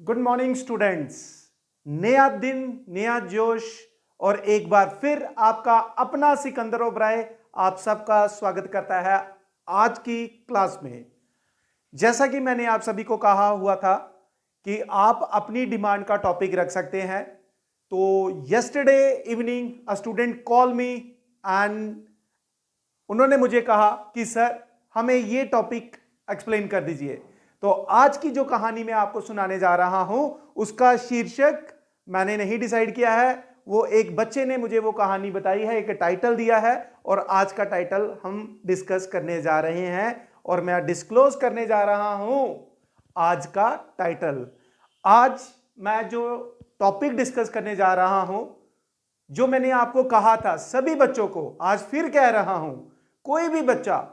Good morning students. नया दिन, नया जोश और एक बार फिर आपका अपना सिकंदर ओबराय आप सबका स्वागत करता है आज की क्लास में। जैसा कि मैंने आप सभी को कहा हुआ था कि आप अपनी डिमांड का टॉपिक रख सकते हैं। तो yesterday evening a student call me and उन्होंने मुझे कहा कि सर हमें ये टॉपिक एक्सप्लेन कर दीजिए। तो आज की जो कहानी मैं आपको सुनाने जा रहा हूं उसका शीर्षक मैंने नहीं डिसाइड किया है, वो एक बच्चे ने मुझे वो कहानी बताई है, एक टाइटल दिया है और आज का टाइटल हम डिस्कस करने जा रहे हैं और मैं डिस्क्लोज करने जा रहा हूं आज का टाइटल। आज मैं जो टॉपिक डिस्कस करने जा रहा हूं, जो मैंने आपको कहा था सभी बच्चों को आज फिर कह रहा हूं, कोई भी बच्चा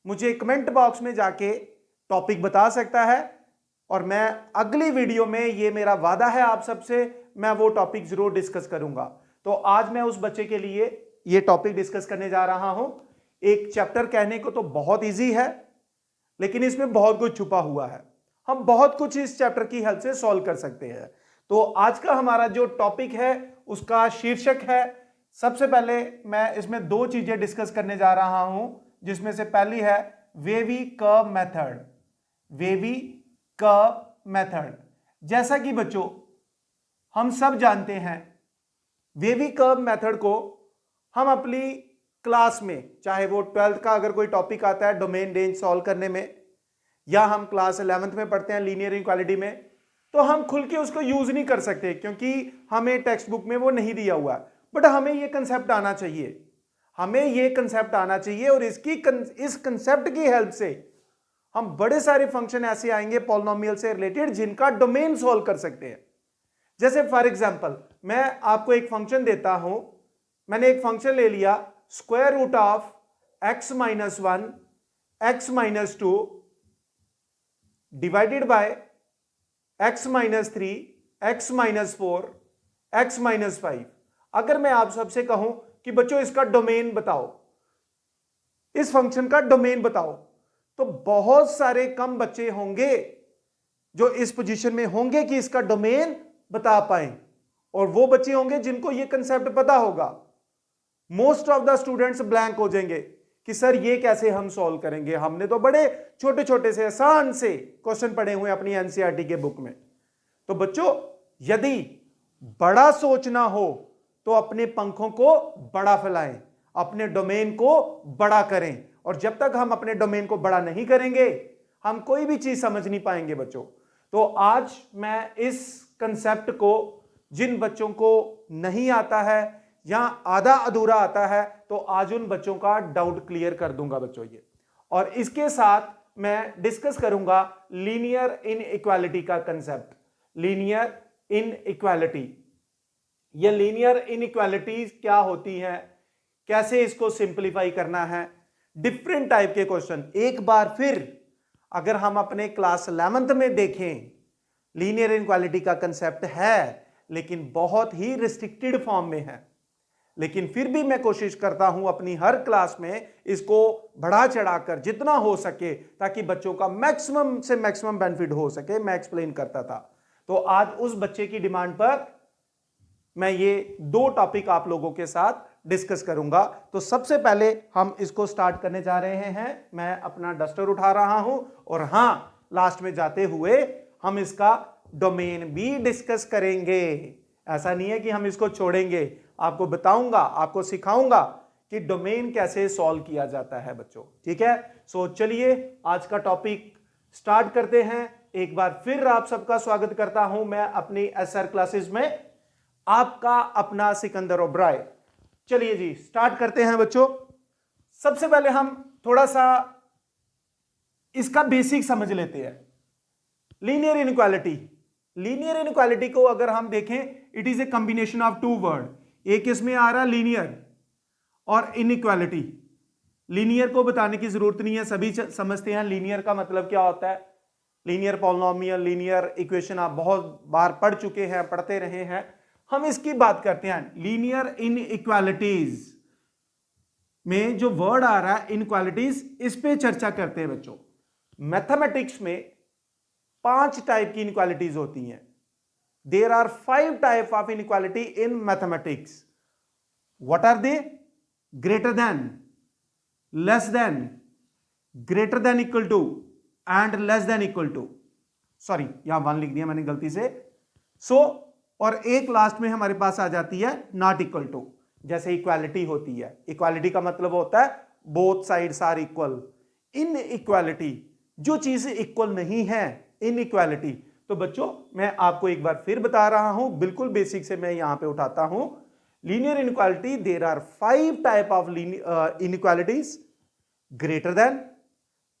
मुझे कमेंट बॉक्स में जाके टॉपिक बता सकता है और मैं अगली वीडियो में, ये मेरा वादा है आप सबसे, मैं वो टॉपिक जरूर डिस्कस करूंगा। तो आज मैं उस बच्चे के लिए ये टॉपिक डिस्कस करने जा रहा हूं। एक चैप्टर कहने को तो बहुत इजी है, लेकिन इसमें बहुत कुछ छुपा हुआ है। हम बहुत कुछ इस चैप्टर की हेल्प से सॉल्व कर सकते हैं। तो आज का हमारा जो टॉपिक है उसका शीर्षक है, सबसे पहले मैं इसमें दो चीजें डिस्कस करने जा रहा हूं, जिसमें से पहली है wavy curve method. Wavy curve method, जैसा कि बच्चों हम सब जानते हैं, वेवी कर्व मेथड को हम अपनी क्लास में, चाहे वो 12th का अगर कोई टॉपिक आता है डोमेन रेंज सॉल्व करने में, या हम क्लास 11th में पढ़ते हैं लीनियर इक्वालिटी में, तो हम खुल के उसको यूज नहीं कर सकते क्योंकि हमें टेक्स्ट बुक में वो नहीं दिया हुआ है। बट हमें ये कंसेप्ट आना चाहिए, हमें ये कंसेप्ट आना चाहिए और इस कंसेप्ट की हेल्प से हम बड़े सारे फंक्शन ऐसे आएंगे पॉलिनोमियल से रिलेटेड जिनका डोमेन सॉल्व कर सकते हैं। जैसे फॉर एग्जांपल मैं आपको एक फंक्शन देता हूं, मैंने एक फंक्शन ले लिया square root of x minus 1 x minus 2 divided by x minus 3 x minus 4 x minus 5। अगर मैं आप सबसे कहूं कि बच्चों इसका डोमेन बताओ, इस फंक्शन का डोमेन बताओ, तो बहुत सारे कम बच्चे होंगे जो इस पोजीशन में होंगे कि इसका डोमेन बता पाए, और वो बच्चे होंगे जिनको ये कंसेप्ट पता होगा। Most of the students blank हो जाएंगे कि सर ये कैसे हम सॉल्व करेंगे, हमने तो बड़े छोटे छोटे से आसान से क्वेश्चन पढ़े हुए अपनी एनसीईआरटी के बुक में। तो बच्चों यदि बड़ा सोचना हो तो अपने पंखों को बड़ा फैलाएं, अपने डोमेन को बड़ा करें, और जब तक हम अपने डोमेन को बड़ा नहीं करेंगे हम कोई भी चीज समझ नहीं पाएंगे बच्चों। तो आज मैं इस कंसेप्ट को, जिन बच्चों को नहीं आता है या आधा अधूरा आता है, तो आज उन बच्चों का डाउट क्लियर कर दूंगा बच्चों ये। और इसके साथ मैं डिस्कस करूंगा लीनियर इनइक्वालिटी का कंसेप्ट। लीनियर इनइक्वालिटी, ये लीनियर इनइक्वालिटीज क्या होती हैं, कैसे इसको सिंप्लीफाई करना है, डिफरेंट टाइप के क्वेश्चन। एक बार फिर अगर हम अपने क्लास 11th में देखें, लीनियर इनइक्वालिटी का कंसेप्ट है लेकिन बहुत ही रिस्ट्रिक्टेड फॉर्म में है, लेकिन फिर भी मैं कोशिश करता हूं अपनी हर क्लास में इसको बढ़ा चढ़ाकर जितना हो सके, ताकि बच्चों का मैक्सिमम से मैक्सिमम बेनिफिट हो सके, मैं एक्सप्लेन करता था। तो आज उस बच्चे की डिमांड पर मैं ये दो टॉपिक आप लोगों के साथ डिस्कस करूंगा। तो सबसे पहले हम इसको स्टार्ट करने जा रहे हैं। मैं अपना डस्टर उठा रहा हूं और हां, लास्ट में जाते हुए हम इसका डोमेन भी डिस्कस करेंगे। ऐसा नहीं है कि हम इसको छोड़ेंगे, आपको बताऊंगा, आपको सिखाऊंगा कि डोमेन कैसे सॉल्व किया जाता है बच्चों। ठीक है, सो चलिए आज का टॉपिक स्टार्ट करते हैं। एक बार फिर आप सबका स्वागत करता हूं मैं अपनी एसआर क्लासेस में, आपका अपना सिकंदर ओबराय। चलिए जी स्टार्ट करते हैं बच्चों। सबसे पहले हम थोड़ा सा इसका बेसिक समझ लेते हैं। लीनियर इनइक्वालिटी, लीनियर इनइक्वालिटी को अगर हम देखें, it is a combination of two word. एक इसमें आ रहा लीनियर और इनइक्वालिटी। लीनियर को बताने की जरूरत नहीं है, सभी समझते हैं लीनियर का मतलब क्या होता है। लीनियर पॉलिनोमियल, लीनियर इक्वेशन आप बहुत बार पढ़ चुके हैं, पढ़ते रहे हैं। हम इसकी बात करते हैं लीनियर इनइक्वालिटीज में जो वर्ड आ रहा है इनइक्वालिटीज, इस पे चर्चा करते हैं बच्चों। मैथमेटिक्स में 5 टाइप की इनइक्वालिटीज होती हैं। There are 5 type of inequality in mathematics. What are they? Greater than, less than, greater than equal to and less than equal to. Sorry, यहां 1 लिख दिया मैंने गलती से. सो और एक लास्ट में हमारे पास आ जाती है नॉट इक्वल टू. जैसे इक्वालिटी होती है, इक्वालिटी का मतलब होता है both sides are equal. Inequality, जो चीज इक्वल नहीं है, इन इक्वालिटी. तो बच्चों मैं आपको एक बार फिर बता रहा हूं, बिल्कुल बेसिक से मैं यहां पे उठाता हूं. Linear inequality, there are 5 type of inequalities. Greater than,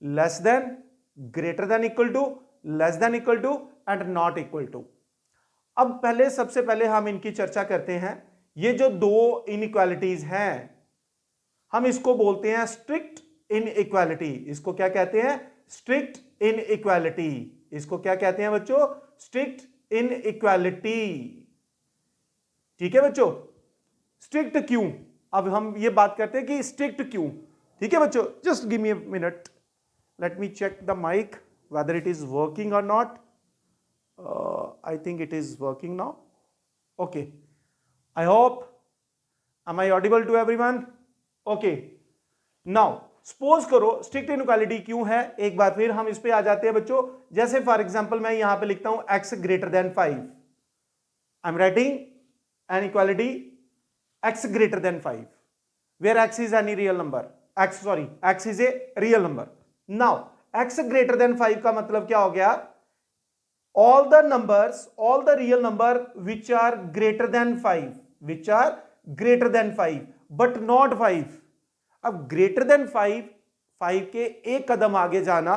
less than, greater than equal to, less than equal to and not equal to. अब सबसे पहले हम इनकी चर्चा करते हैं. ये जो दो इनइक्वालिटीज हैं, हम इसको बोलते हैं स्ट्रिक्ट इनइक्वालिटी. इसको क्या कहते हैं? Strict inequality. इसको क्या कहते हैं बच्चों? Strict inequality. ठीक है बच्चों? स्ट्रिक्ट क्यों? अब हम ये बात करते हैं कि स्ट्रिक्ट क्यों. ठीक है बच्चों, just give me a minute, let me check the mic whether it is working or not. I think it is working now. Okay, I hope, am I audible to everyone? Okay, now suppose करो strict inequality क्यों है, एक बार फिर हम इस पे आ जाते हैं बच्चों. जैसे फॉर एग्जांपल मैं यहां पे लिखता हूं x greater than 5. I am writing an equality x greater than 5 where x is any real number. x is a real number. Now x greater than 5 का मतलब क्या हो गया? all the numbers, all the real number which are greater than 5, which are greater than 5 but not 5. अब greater than 5 के एक कदम आगे जाना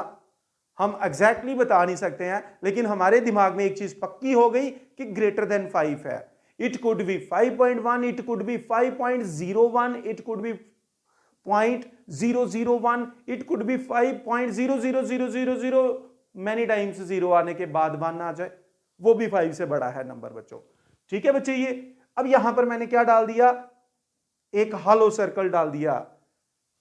हम एग्जैक्टली बता नहीं सकते हैं, लेकिन हमारे दिमाग में एक चीज पक्की हो गई कि ग्रेटर देन 5 है. It could be 5.1, it could be 5.01, it could be 0.001, it could be 5.00000, many times 0 आने के बाद 1 आ जाए, वो भी 5 से बड़ा है नंबर बच्चों. ठीक है बच्चे? ये अब यहां पर मैंने क्या डाल दिया? एक हॉलो सर्कल डाल दिया.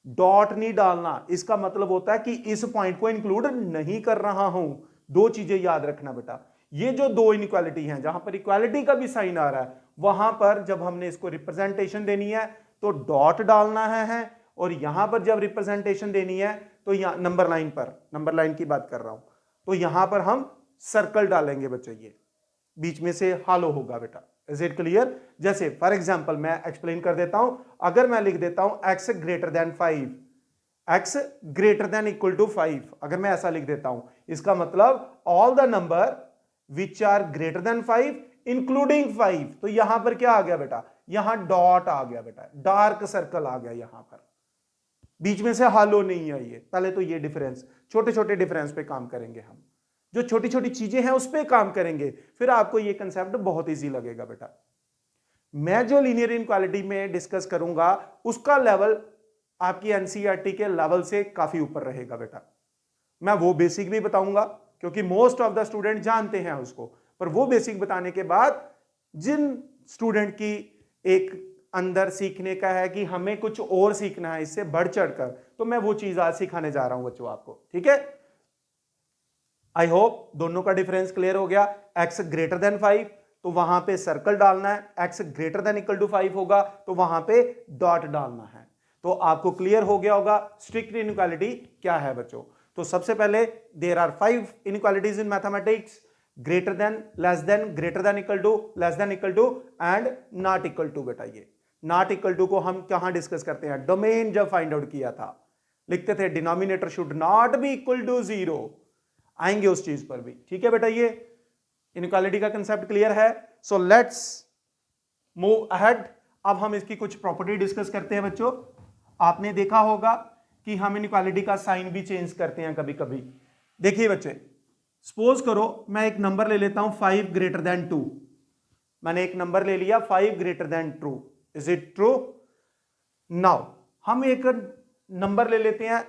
डॉट नहीं डालना. इसका मतलब होता है कि इस पॉइंट को इंक्लूड नहीं कर रहा हूं. दो चीजें याद रखना बेटा. ये जो दो इनइक्वालिटी हैं, जहां पर इक्वालिटी का भी साइन आ रहा है, वहां पर जब हमने इसको रिप्रेजेंटेशन देनी है तो डॉट डालना है, और यहां पर जब रिप्रेजेंटेशन देनी है तो यहां नंबर लाइन पर, नंबर लाइन की बात कर रहा हूं, तो यहां पर हम सर्कल डालेंगे बच्चों. ये बीच में से हॉलो होगा बेटा. Is it clear? जैसे फॉर एग्जांपल मैं एक्सप्लेन कर देता हूं. अगर मैं लिख देता हूं x greater than 5, x greater than equal to 5, अगर मैं ऐसा लिख देता हूं, इसका मतलब all the number which are greater than 5 including 5. तो यहां पर क्या आ गया बेटा? यहां डॉट आ गया बेटा, डार्क सर्कल आ गया. यहां पर बीच में से हॉलो नहीं आई है. पहले तो ये डिफरेंस, छोटे छोटे डिफरेंस पे काम करेंगे हम, जो छोटी छोटी चीजें हैं उस पे काम करेंगे, फिर आपको ये कंसेप्ट बहुत इजी लगेगा बेटा. मैं जो लीनियर इनइक्वालिटी में डिस्कस करूंगा उसका लेवल आपकी एनसीईआरटी के लेवल से काफी ऊपर रहेगा बेटा. मैं वो बेसिक भी बताऊंगा क्योंकि मोस्ट ऑफ द स्टूडेंट जानते हैं उसको, पर वो बेसिक बताने के बाद जिन स्टूडेंट की एक अंदर सीखने का है कि हमें कुछ और सीखना है इससे बढ़ चढ़कर, तो मैं वो चीज आज सिखाने जा रहा हूं बच्चों आपको. ठीक है? आई होप दोनों का डिफरेंस क्लियर हो गया. x ग्रेटर देन 5 तो वहां पे सर्कल डालना है, x greater than equal to 5 होगा तो वहां पे डॉट डालना है. तो आपको क्लियर हो गया होगा स्ट्रिक्ट इनइक्वालिटी क्या है बच्चों. तो सबसे पहले there are 5 inequalities in mathematics: greater than, less than, greater than equal to, less than equal to and not equal to. बेटा ये नॉट इक्वल टू को हम कहां डिस्कस करते हैं? डोमेन जब फाइंड आउट किया था लिखते थे denominator should not be equal to 0, आएंगे उस चीज पर भी. ठीक है बेटा? ये इनइक्वालिटी का कंसेप्ट क्लियर है. So let's move ahead. अब हम इसकी कुछ प्रॉपर्टी डिस्कस करते हैं बच्चों. आपने देखा होगा कि हम इनइक्वालिटी का साइन भी चेंज करते हैं कभी कभी. देखिए बच्चे, सपोज करो मैं एक नंबर ले लेता हूं 5 ग्रेटर देन 2. मैंने एक नंबर ले लिया 5 greater than 2. Is it true? Now हम एक नंबर ले लेते हैं,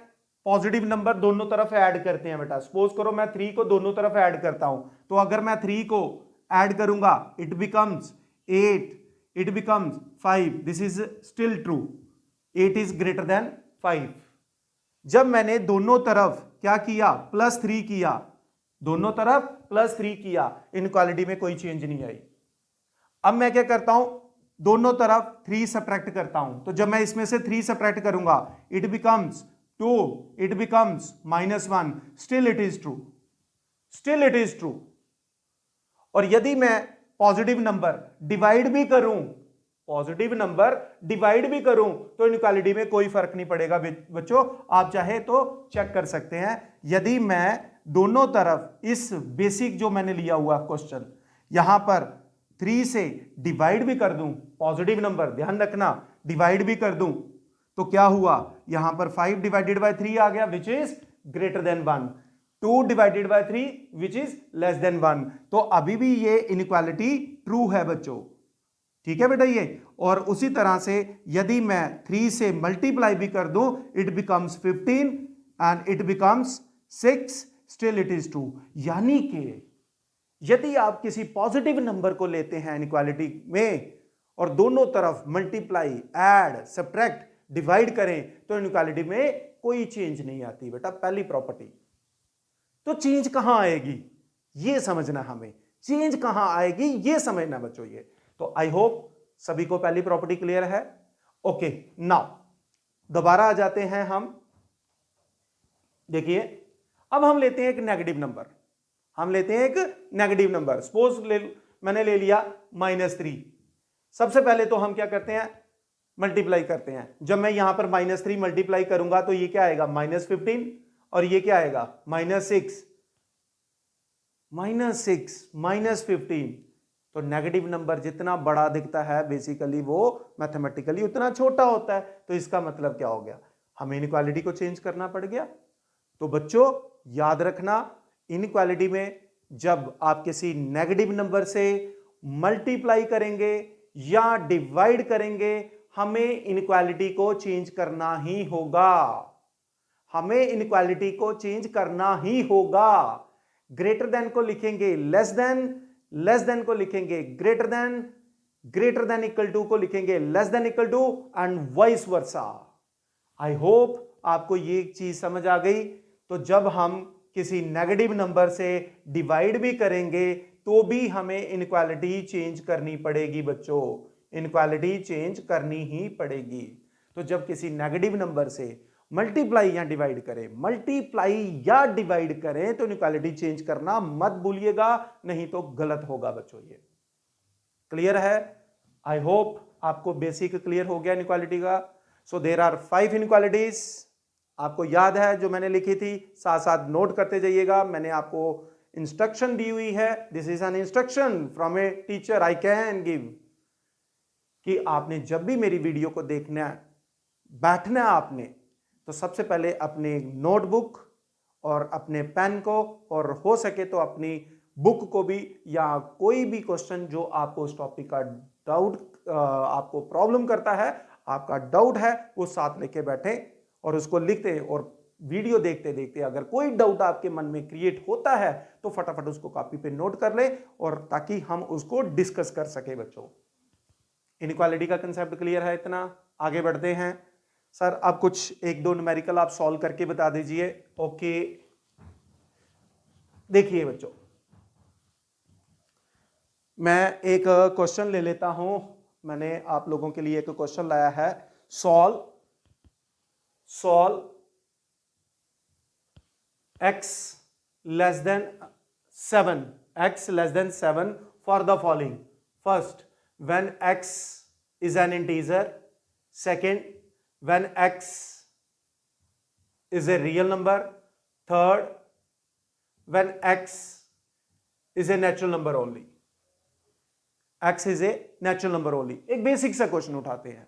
पॉजिटिव नंबर दोनों तरफ ऐड करते हैं बेटा. सपोज करो मैं 3 को दोनों तरफ ऐड करता हूं, तो अगर मैं 3 को ऐड करूंगा it becomes 8, it becomes 5. This is still true. 8 is greater than 5. जब मैंने दोनों तरफ क्या किया? +3 किया, दोनों तरफ +3 किया, इनइक्वालिटी में कोई चेंज नहीं आई। अब मैं क्या करता हूं, दोनों तरफ 3 सब्ट्रैक्ट करता हूं, तो जब मैं इसमें से 3 सब्ट्रैक्ट करूंगा it becomes 2, it becomes -1, still it is true, still it is true. और यदि मैं पॉजिटिव नंबर डिवाइड भी करूं, पॉजिटिव नंबर डिवाइड भी करूं तो इनइक्वालिटी में कोई फर्क नहीं पड़ेगा बच्चों, आप चाहे तो चेक कर सकते हैं। यदि मैं दोनों तरफ इस बेसिक जो मैंने लिया हुआ क्वेश्चन यहां पर 3 से डिवाइड भी कर दूं, पॉजिटिव नंबर ध्यान रखना, डिवाइड भी कर दूं तो क्या हुआ, यहां पर 5 डिवाइडेड बाय 3 आ गया which is greater then 1, 2 divided bye 3 which is less than 1, तो अभी भी ये इनइक्वालिटी ट्रू है बच्चों, ठीक है बेटा ये। और उसी तरह से यदि मैं 3 से मल्टीप्लाई भी कर दूं it becomes 15 and it becomes 6, still it is true. यानी कि यदि आप किसी पॉजिटिव नंबर को लेते हैं इनइक्वालिटी में और दोनों तरफ मल्टीप्लाई, ऐड, सब्ट्रैक्ट, डिवाइड करें तो इनइक्वालिटी में कोई चेंज नहीं आती बेटा, पहली प्रॉपर्टी। तो चेंज कहां आएगी ये समझना, हमें चेंज कहां आएगी ये समझना बच्चों ये। तो आई होप सभी को पहली प्रॉपर्टी क्लियर है। ओके, नाउ दोबारा आ जाते हैं हम, देखिए अब हम लेते हैं एक नेगेटिव नंबर, हम लेते हैं एक नेगेटिव नंबर, सपोज मैंने ले लिया -3। सबसे पहले तो हम क्या करते हैं, मल्टीप्लाई करते हैं। जब मैं यहां पर -3 मल्टीप्लाई करूंगा तो ये क्या आएगा -15 और ये क्या आएगा -6, -15। तो नेगेटिव नंबर जितना बड़ा दिखता है बेसिकली वो मैथमेटिकली उतना छोटा होता है, तो इसका मतलब क्या हो गया, हमें इनइक्वालिटी को चेंज करना पड़ गया। तो बच्चों याद रखना, इनइक्वालिटी में जब आप किसी नेगेटिव नंबर से मल्टीप्लाई करेंगे या डिवाइड करेंगे हमें इनइक्वालिटी को चेंज करना ही होगा, हमें इनइक्वालिटी को चेंज करना ही होगा। ग्रेटर देन को लिखेंगे लेस देन, लेस देन को लिखेंगे greater than, greater than equal to को लिखेंगे less than equal to and vice versa. I hope आपको ये चीज समझ आ गई। तो जब हम किसी नेगेटिव नंबर से डिवाइड भी करेंगे तो भी हमें इनइक्वालिटी चेंज करनी पड़ेगी बच्चों, इनइक्वालिटी चेंज करनी ही पड़ेगी। तो जब किसी नेगेटिव नंबर से मल्टीप्लाई या डिवाइड करें, मल्टीप्लाई या डिवाइड करें तो इनइक्वालिटी चेंज करना मत भूलिएगा, नहीं तो गलत होगा बच्चों। ये क्लियर है? आई होप आपको बेसिक क्लियर हो गया इनइक्वालिटी का। सो देयर आर 5 इनइक्वालिटीज, आपको याद है जो मैंने लिखी थी, साथ साथ नोट करते जाइएगा। मैंने आपको इंस्ट्रक्शन दी हुई है, this is an instruction from a teacher I can give, कि आपने जब भी मेरी वीडियो को देखना है, बैठना है आपने, तो सबसे पहले अपने नोटबुक और अपने पेन को और हो सके तो अपनी बुक को भी, या कोई भी क्वेश्चन जो आपको उस टॉपिक का डाउट, आपको प्रॉब्लम करता है, आपका डाउट है, वो साथ लेके बैठे और उसको लिखते, और वीडियो देखते देखते अगर कोई डाउट आपके मन में क्रिएट होता है तो फटाफट उसको कॉपी पे नोट कर ले, और ताकि हम उसको डिस्कस कर सके बच्चों। इनइक्वालिटी का कंसेप्ट क्लियर है? इतना आगे बढ़ते हैं। सर अब कुछ 1-2 न्यूमेरिकल आप सॉल्व करके बता दीजिए। ओके, देखिए बच्चों, मैं एक क्वेश्चन ले लेता हूं, मैंने आप लोगों के लिए एक क्वेश्चन लाया है, solve x less then 7, x less then 7 for the following. First, when x is an integer. Second, when x is a real number. Third, when x is a natural number only. x is a natural number only. एक basic सा question उठाते हैं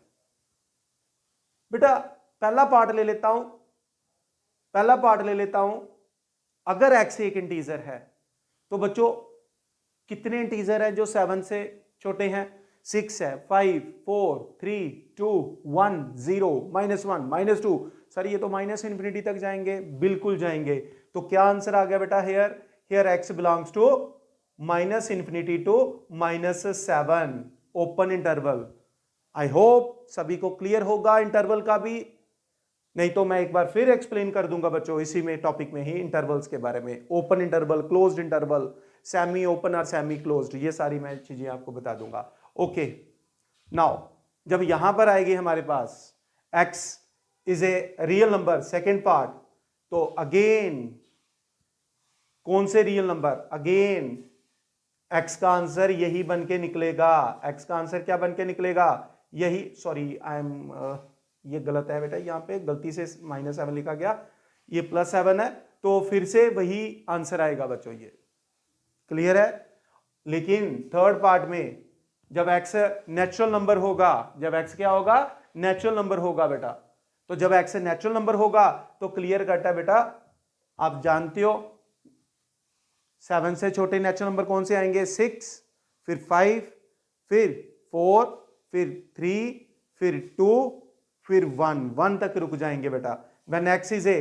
बेटा। पहला part ले लेता हूं, पहला पार्ट ले लेता हूं। अगर x एक इंटीजर है तो बच्चों कितने इंटीजर हैं जो 7 से छोटे हैं? 6 है, 5, 4, 3, 2, 1, 0, -1, -2। सर ये तो -इंफिनिटी तक जाएंगे, बिल्कुल जाएंगे। तो क्या आंसर आ गया बेटा? Here x belongs to -infinity to -7, open interval. I hope सभी को क्लियर होगा इंटरवल का भी। नहीं तो मैं एक बार फिर एक्सप्लेन कर दूंगा बच्चों इसी में टॉपिक में ही इंटरवल्स के बारे में, open interval, closed interval, semi open और सेमी क्लोज्ड, ये सारी मैं चीजें आपको बता दूंगा। ओके, नाउ जब यहां पर आएगी हमारे पास x is a real number, second part, तो अगेन कौन से रियल नंबर, अगेन x का आंसर यही बन के निकलेगा। x का आंसर क्या बन के निकलेगा, यही, सॉरी आई एम, ये गलत है बेटा, यहां पे गलती से -7 लिखा गया, ये +7 है, तो फिर से वही आंसर आएगा बच्चों, ये क्लियर है। लेकिन थर्ड पार्ट में जब x नेचुरल नंबर होगा, जब x क्या होगा, नेचुरल नंबर होगा बेटा, तो जब x नेचुरल नंबर होगा तो क्लियर कट है बेटा, आप जानते हो 7 से छोटे नेचुरल नंबर कौन से आएंगे, 6, फिर 5, फिर 4, फिर 3, फिर 2, फिर 1 तक रुक जाएंगे बेटा। When x is a,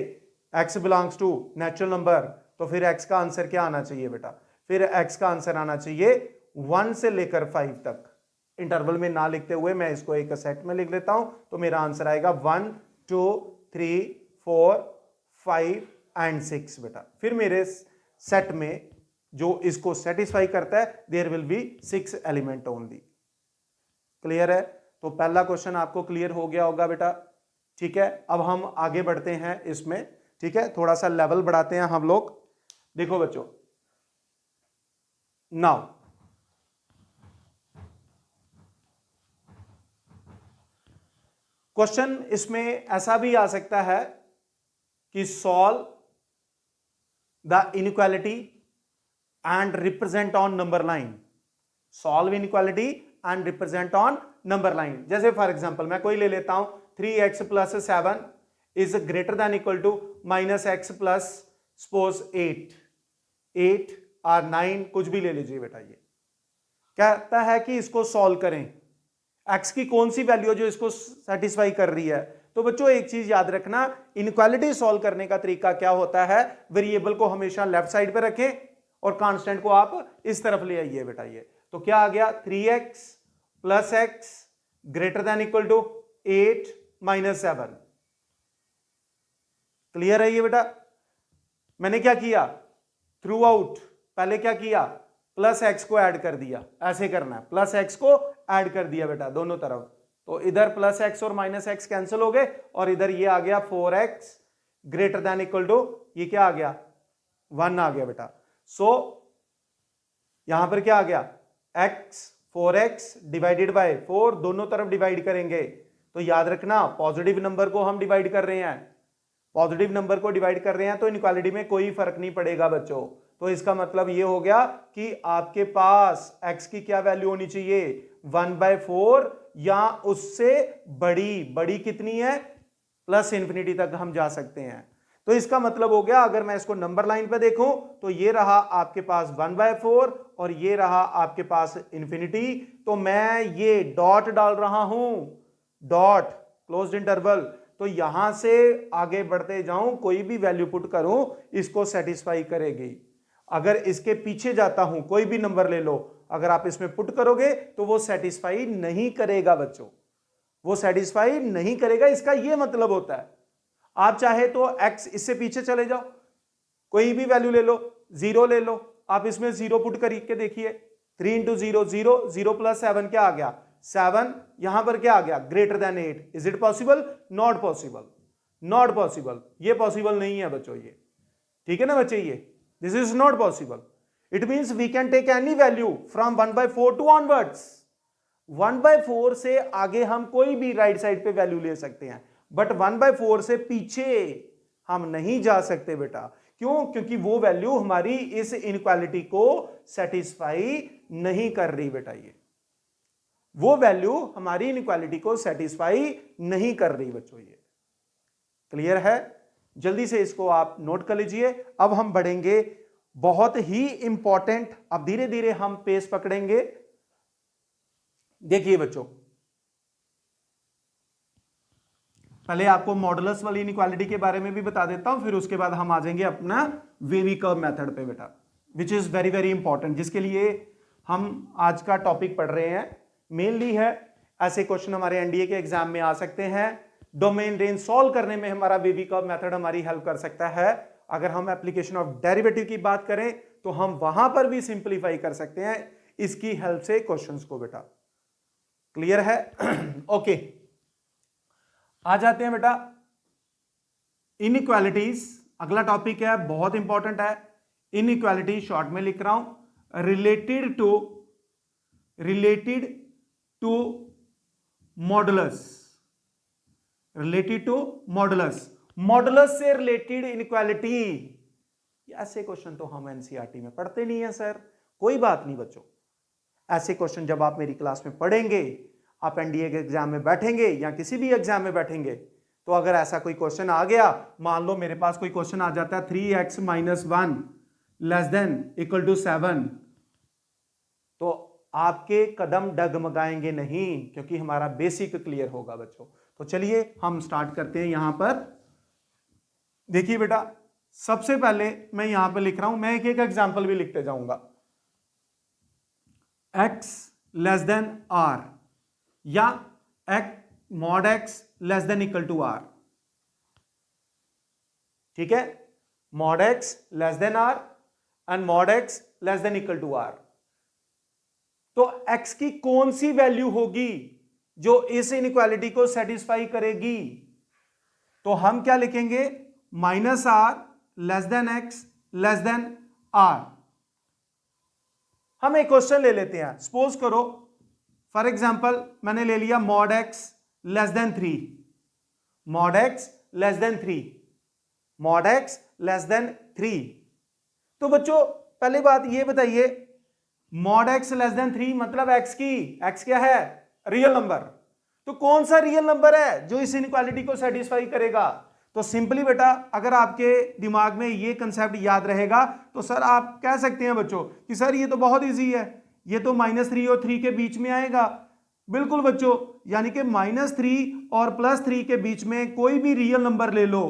x belongs to natural number, तो फिर x का आंसर क्या आना चाहिए बेटा, फिर x का आंसर आना चाहिए 1 से लेकर 5 तक। इंटरवल में ना लिखते हुए मैं इसको एक सेट में लिख लेता हूं, तो मेरा आंसर आएगा 1, 2, 3, 4, 5 एंड 6 बेटा। फिर मेरे सेट में जो इसको सेटिस्फाई करता है, there will be 6 element only. Clear है, तो पहला क्वेश्चन आपको क्लियर हो गया होगा बेटा, ठीक है। अब हम आगे बढ़ते हैं इसमें, ठीक है, थोड़ा सा लेवल बढ़ाते हैं हम लोग। देखो बच्चों, नाउ क्वेश्चन इसमें ऐसा भी आ सकता है कि solve the inequality and represent on number line, solve inequality and represent on number line. जैसे फॉर एग्जांपल मैं कोई ले लेता हूं, 3x + 7 is greater than equal to -x plus suppose 8 और 9, कुछ भी ले लीजिए बेटा। ये कहता है कि इसको सॉल्व करें, x की कौन सी वैल्यू जो इसको सेटिस्फाई कर रही है। तो बच्चों एक चीज याद रखना, इनइक्वालिटी सॉल्व करने का तरीका क्या होता है, वेरिएबल को हमेशा लेफ्ट साइड पे रखें और कांस्टेंट को आप इस तरफ ले आइए बेटा। ये तो क्या आ गया, 3x + x greater than equal to 8 - 7। Clear है ये बेटा। मैंने क्या किया, थ्रू आउट पहले क्या किया, +x को ऐड कर दिया, ऐसे करना है, +x को ऐड कर दिया बेटा दोनों तरफ। तो इधर +x और -x कैंसिल हो गए और इधर ये आ गया 4x greater than equal to, ये क्या आ गया, 1 आ गया बेटा। सो यहां पर क्या आ गया, x 4x डिवाइडेड बाय 4, दोनों तरफ डिवाइड करेंगे। तो याद रखना पॉजिटिव नंबर को हम डिवाइड कर रहे हैं, पॉजिटिव नंबर को डिवाइड कर रहे हैं, तो इनइक्वालिटी में कोई फर्क नहीं पड़ेगा बच्चों। तो इसका मतलब ये हो गया कि आपके पास x की क्या वैल्यू होनी चाहिए, 1/4 या उससे बड़ी कितनी है, +∞ तक हम जा सकते हैं। तो इसका मतलब हो गया, अगर मैं इसको नंबर लाइन पे देखूं तो ये रहा आपके पास 1/4 और ये रहा आपके पास इंफिनिटी। तो मैं ये डॉट डाल रहा हूं, डॉट क्लोज्ड इंटरवल, तो यहां से आगे बढ़ते जाऊं, कोई भी वैल्यू पुट करूं इसको सेटिस्फाई करेगी। अगर इसके पीछे जाता हूं, कोई भी नंबर ले लो, अगर आप इसमें पुट करोगे तो वो सेटिस्फाई नहीं करेगा बच्चों, वो सेटिस्फाई नहीं करेगा। इसका ये मतलब होता है, आप चाहे तो x इससे पीछे चले जाओ, कोई भी वैल्यू ले लो, 0 ले लो, आप इसमें 0 पुट करके देखिए, 3 × 0 0, 0 + 7 क्या आ गया, 7, यहां पर क्या आ गया, greater than 8। Is it possible, not possible, not possible, ये पॉसिबल नहीं है बच्चों ये, ठीक है ना बच्चे, ये this is not possible. It means we can take any value from 1/4 to onwards, 1/4 से आगे हम कोई भी राइट साइड पे वैल्यू ले सकते हैं, बट 1/4 से पीछे हम नहीं जा सकते बेटा। क्यों, क्योंकि वो वैल्यू हमारी इस इनइक्वालिटी को सेटिस्फाई नहीं कर रही बेटा, ये वो वैल्यू हमारी इनइक्वालिटी को सेटिस्फाई नहीं कर रही बच्चों। ये क्लियर है, जल्दी से इसको आप नोट कर लीजिए। अब हम बढ़ेंगे, बहुत ही इंपॉर्टेंट, अब धीरे धीरे हम पेस पकड़ेंगे। देखिए बच्चों, पहले आपको मॉडुलस वाली इनइक्वालिटी के बारे में भी बता देता हूं, फिर उसके बाद हम आ जाएंगे अपना वेवी कर्व मेथड पे बेटा, which is very very important, जिसके लिए हम आज का टॉपिक पढ़ रहे हैं। मेनली है, ऐसे क्वेश्चन हमारे एनडीए के एग्जाम में आ सकते हैं, डोमेन रेंज सॉल्व करने में हमारा बेबी कर्व मेथड हमारी हेल्प कर सकता है। अगर हम एप्लीकेशन ऑफ डेरिवेटिव की बात करें तो हम वहां पर भी सिंप्लीफाई कर सकते हैं इसकी हेल्प से क्वेश्चंस को। बेटा क्लियर है? ओके, आ जाते हैं बेटा इनइक्वालिटीज। अगला टॉपिक है, बहुत इंपॉर्टेंट है। इनइक्वालिटी शॉर्ट में लिख रहा हूं, related to modulus. Related to modulus, modulus से रिलेटेड इनइक्वालिटी। ऐसे क्वेश्चन तो हम एनसीईआरटी में पढ़ते नहीं है सर। कोई बात नहीं बच्चों, ऐसे क्वेश्चन जब आप मेरी क्लास में पढ़ेंगे, आप एनडीए के एग्जाम में बैठेंगे या किसी भी एग्जाम में बैठेंगे, तो अगर ऐसा कोई क्वेश्चन आ गया, मान लो मेरे पास कोई क्वेश्चन आ जाता है 3x - 1 ≤ 7, तो आपके कदम डगमगाएंगे नहीं, क्योंकि हमारा बेसिक क्लियर होगा बच्चों। तो चलिए हम स्टार्ट करते हैं। यहां पर देखिए बेटा, सबसे पहले मैं यहां पर लिख रहा हूं, मैं एक एक एग्जांपल भी लिखते जाऊंगा। x r या mod x < r, ठीक है, mod x r and mod x < r। तो x की कौन सी वैल्यू होगी जो इस इनइक्वालिटी को सेटिस्फाई करेगी? तो हम क्या लिखेंगे, -r x r। हम एक क्वेश्चन ले लेते हैं। सपोज करो फॉर एग्जांपल मैंने ले लिया mod x <3, mod x <3, mod x <3। तो बच्चों पहली बात ये बताइए, mod x <3 मतलब x क्या है? Real number. तो कौन सा रियल नंबर है जो इस इनइक्वालिटी को सेटिस्फाई करेगा? तो सिंपली बेटा, अगर आपके दिमाग में ये कंसेप्ट याद रहेगा तो सर आप कह सकते हैं बच्चों कि सर ये तो बहुत इजी है, ये तो -3 और 3 के बीच में आएगा। बिल्कुल बच्चों, यानी कि -3 और +3 के बीच में कोई भी रियल नंबर ले लो,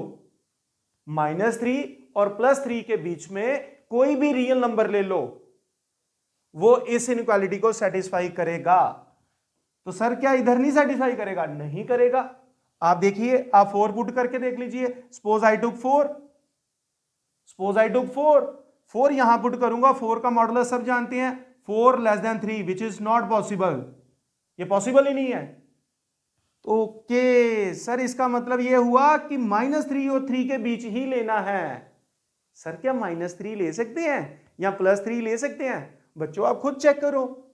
-3 और +3 के बीच में कोई भी रियल नंबर ले लो, वो इस इनइक्वालिटी को सेटिस्फाई करेगा। तो सर क्या इधर नहीं सेटिस्फाई करेगा? नहीं करेगा। आप देखिए, आप 4 पुट करके देख लीजिए। सपोज आई टुक 4 यहां पुट करूंगा, 4 का मॉडुलस सब जानते हैं, 4 < 3 विच इज नॉट पॉसिबल, ये पॉसिबल ही नहीं है। ओके सर, इसका मतलब ये हुआ कि -3 और 3 के बीच ही लेना है। सर क्या -3 ले सकते हैं या +3 ले सकते हैं? बच्चों आप खुद चेक करो।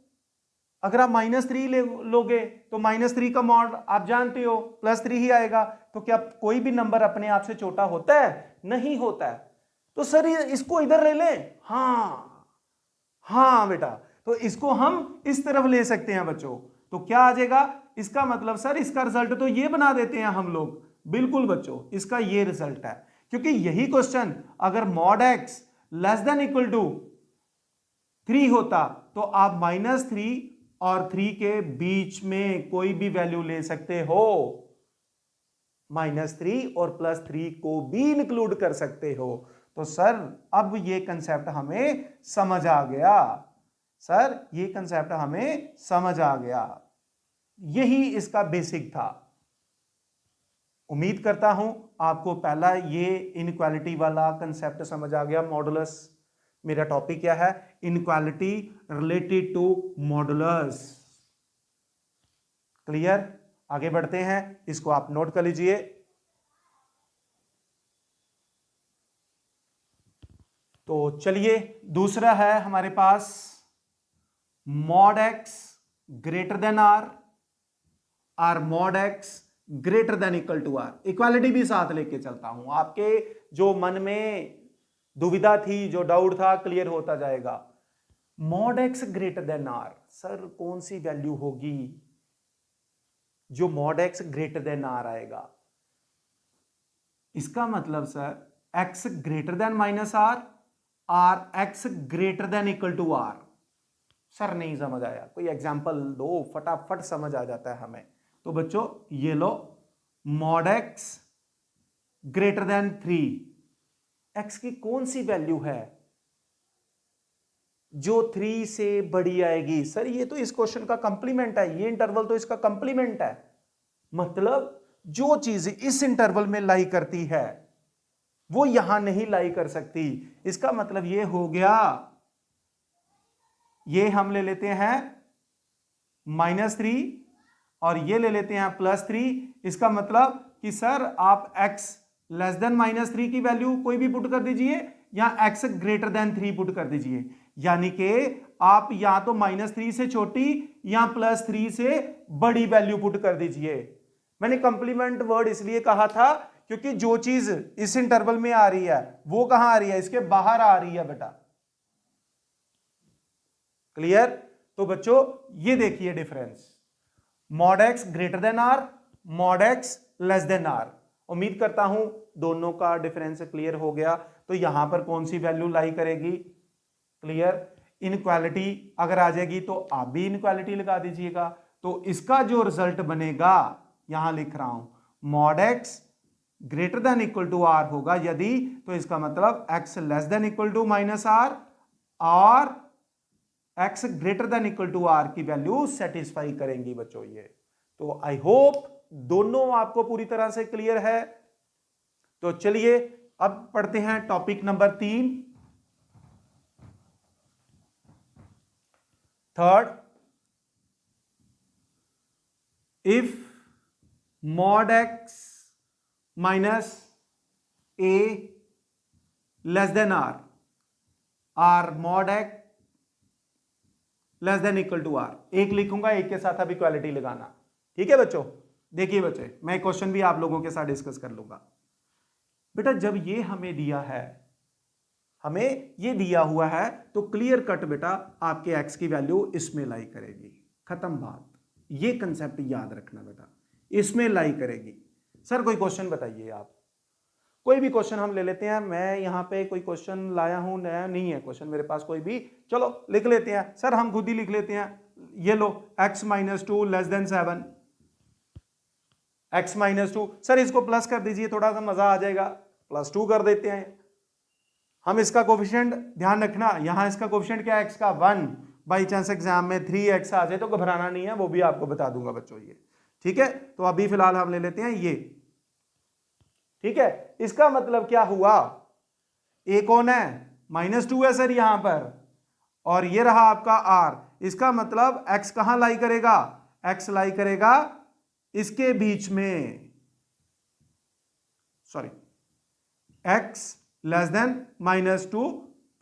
अगर आप -3 लोगे तो -3 का मॉड आप जानते हो +3 ही आएगा। तो क्या कोई भी नंबर अपने आप से छोटा होता है? नहीं होता है। तो सर इसको इधर ले लें? हाँ बेटा, तो इसको हम इस तरफ ले सकते हैं बच्चों। तो क्या आ जाएगा? इसका मतलब सर इसका रिजल्ट तो ये बना देते हैं हम लोग। बिल्कुल बच्चों, इसका ये रिजल्ट है, क्योंकि यही क्वेश्चन अगर mod x < 3 होता तो आप -3 और 3 के बीच में कोई भी वैल्यू ले सकते हो, -3 और +3 को भी इंक्लूड कर सकते हो। तो सर अब ये कंसेप्ट हमें समझ आ गया, सर ये कंसेप्ट हमें समझ आ गया। यही इसका बेसिक था। उम्मीद करता हूं आपको पहला ये इनइक्वालिटी वाला कंसेप्ट समझ आ गया, मॉडुलस। मेरा टॉपिक क्या है? Inequality related to modulus. Clear? आगे बढ़ते हैं, इसको आप नोट कर लीजिए। तो चलिए, दूसरा है हमारे पास mod x > r और mod x > r। इक्वालिटी भी साथ लेके चलता हूं, आपके जो मन में दुविधा थी, जो डाउट था, क्लियर होता जाएगा। mod x > r, सर कौन सी वैल्यू होगी जो mod x > r आएगा? इसका मतलब सर x -r और x < r। सर नहीं समझ आया, कोई एग्जांपल दो, फटाफट समझ आ जाता है हमें। तो बच्चों ये लो, mod x < 3, x की कौन सी वैल्यू है जो 3 से बड़ी आएगी? सर ये तो इस क्वेश्चन का कंप्लीमेंट है, ये इंटरवल तो इसका कंप्लीमेंट है। मतलब जो चीज इस इंटरवल में लाई करती है वो यहां नहीं लाई कर सकती। इसका मतलब ये हो गया, ये हम ले लेते हैं -3 और ये ले लेते हैं +3। इसका मतलब कि सर आप x लेस देन -3 की वैल्यू कोई भी पुट कर दीजिए या x ग्रेटर देन 3 पुट कर दीजिए, यानी कि आप या तो -3 से छोटी या +3 से बड़ी वैल्यू पुट कर दीजिए। मैंने कंप्लीमेंट वर्ड इसलिए कहा था क्योंकि जो चीज इस इंटरवल में आ रही है वो कहां आ रही है, इसके बाहर आ रही है बेटा। क्लियर? तो बच्चों ये देखिए difference, mod x greater than r, mod x less than r। उम्मीद करता हूं दोनों का डिफरेंस क्लियर हो गया। तो यहां पर कौन सी वैल्यू लाई करेगी? क्लियर? इनक्वालिटी अगर आ जाएगी तो आप भी इनक्वालिटी लगा दीजिएगा। तो इसका जो रिजल्ट बनेगा यहां लिख रहा हूं, mod x greater than equal to r होगा यदि, तो इसका मतलब x less than equal to -r और x greater than equal to r की वैल्यू सेटिस्फाई करेंगी बच्चों ये। तो आई होप दोनों आपको पूरी तरह से क्लियर है। तो चलिए अब पढ़ते हैं topic number 3, third, if mod x minus a less than r, r mod x less than equal to r। एक लिखूंगा, एक के साथ अब इक्वालिटी लगाना, ठीक है बच्चों? देखिए बच्चे, मैं क्वेश्चन भी आप लोगों के साथ डिस्कस कर लूंगा। बेटा जब ये हमें दिया है, हमें ये दिया हुआ है, तो क्लियर कट बेटा आपके x की वैल्यू इसमें लाई करेगी। खत्म बात। ये कंसेप्ट याद रखना बेटा, इसमें लाई करेगी। सर कोई क्वेश्चन बताइए आप, कोई भी क्वेश्चन हम ले लेते हैं। मैं यहां पे कोई क्वेश्चन लाया हूं, नया नहीं है क्वेश्चन मेरे पास कोई भी, चलो लिख लेते हैं। सर हम खुद ही लिख लेते हैं, ये लो x -2 less than 7, x -2। Sir इसको प्लस कर दीजिए, थोड़ा सा मजा आ जाएगा, +2 कर देते हैं। हम इसका कोफिशिएंट ध्यान रखना, यहां इसका कोफिशिएंट क्या है, x का 1। बाई चांस एग्जाम में 3x आ जाए तो घबराना नहीं है, वो भी आपको बता दूंगा बच्चों ये, ठीक है? तो अभी फिलहाल हम ले लेते हैं ये, ठीक है? इसका मतलब क्या हुआ, a कौन है, -2 है सर यहां पर, और ये रहा आपका r। इसका मतलब x कहां लाई करेगा, x लाई करेगा इसके बीच में, सॉरी, x लेस देन -2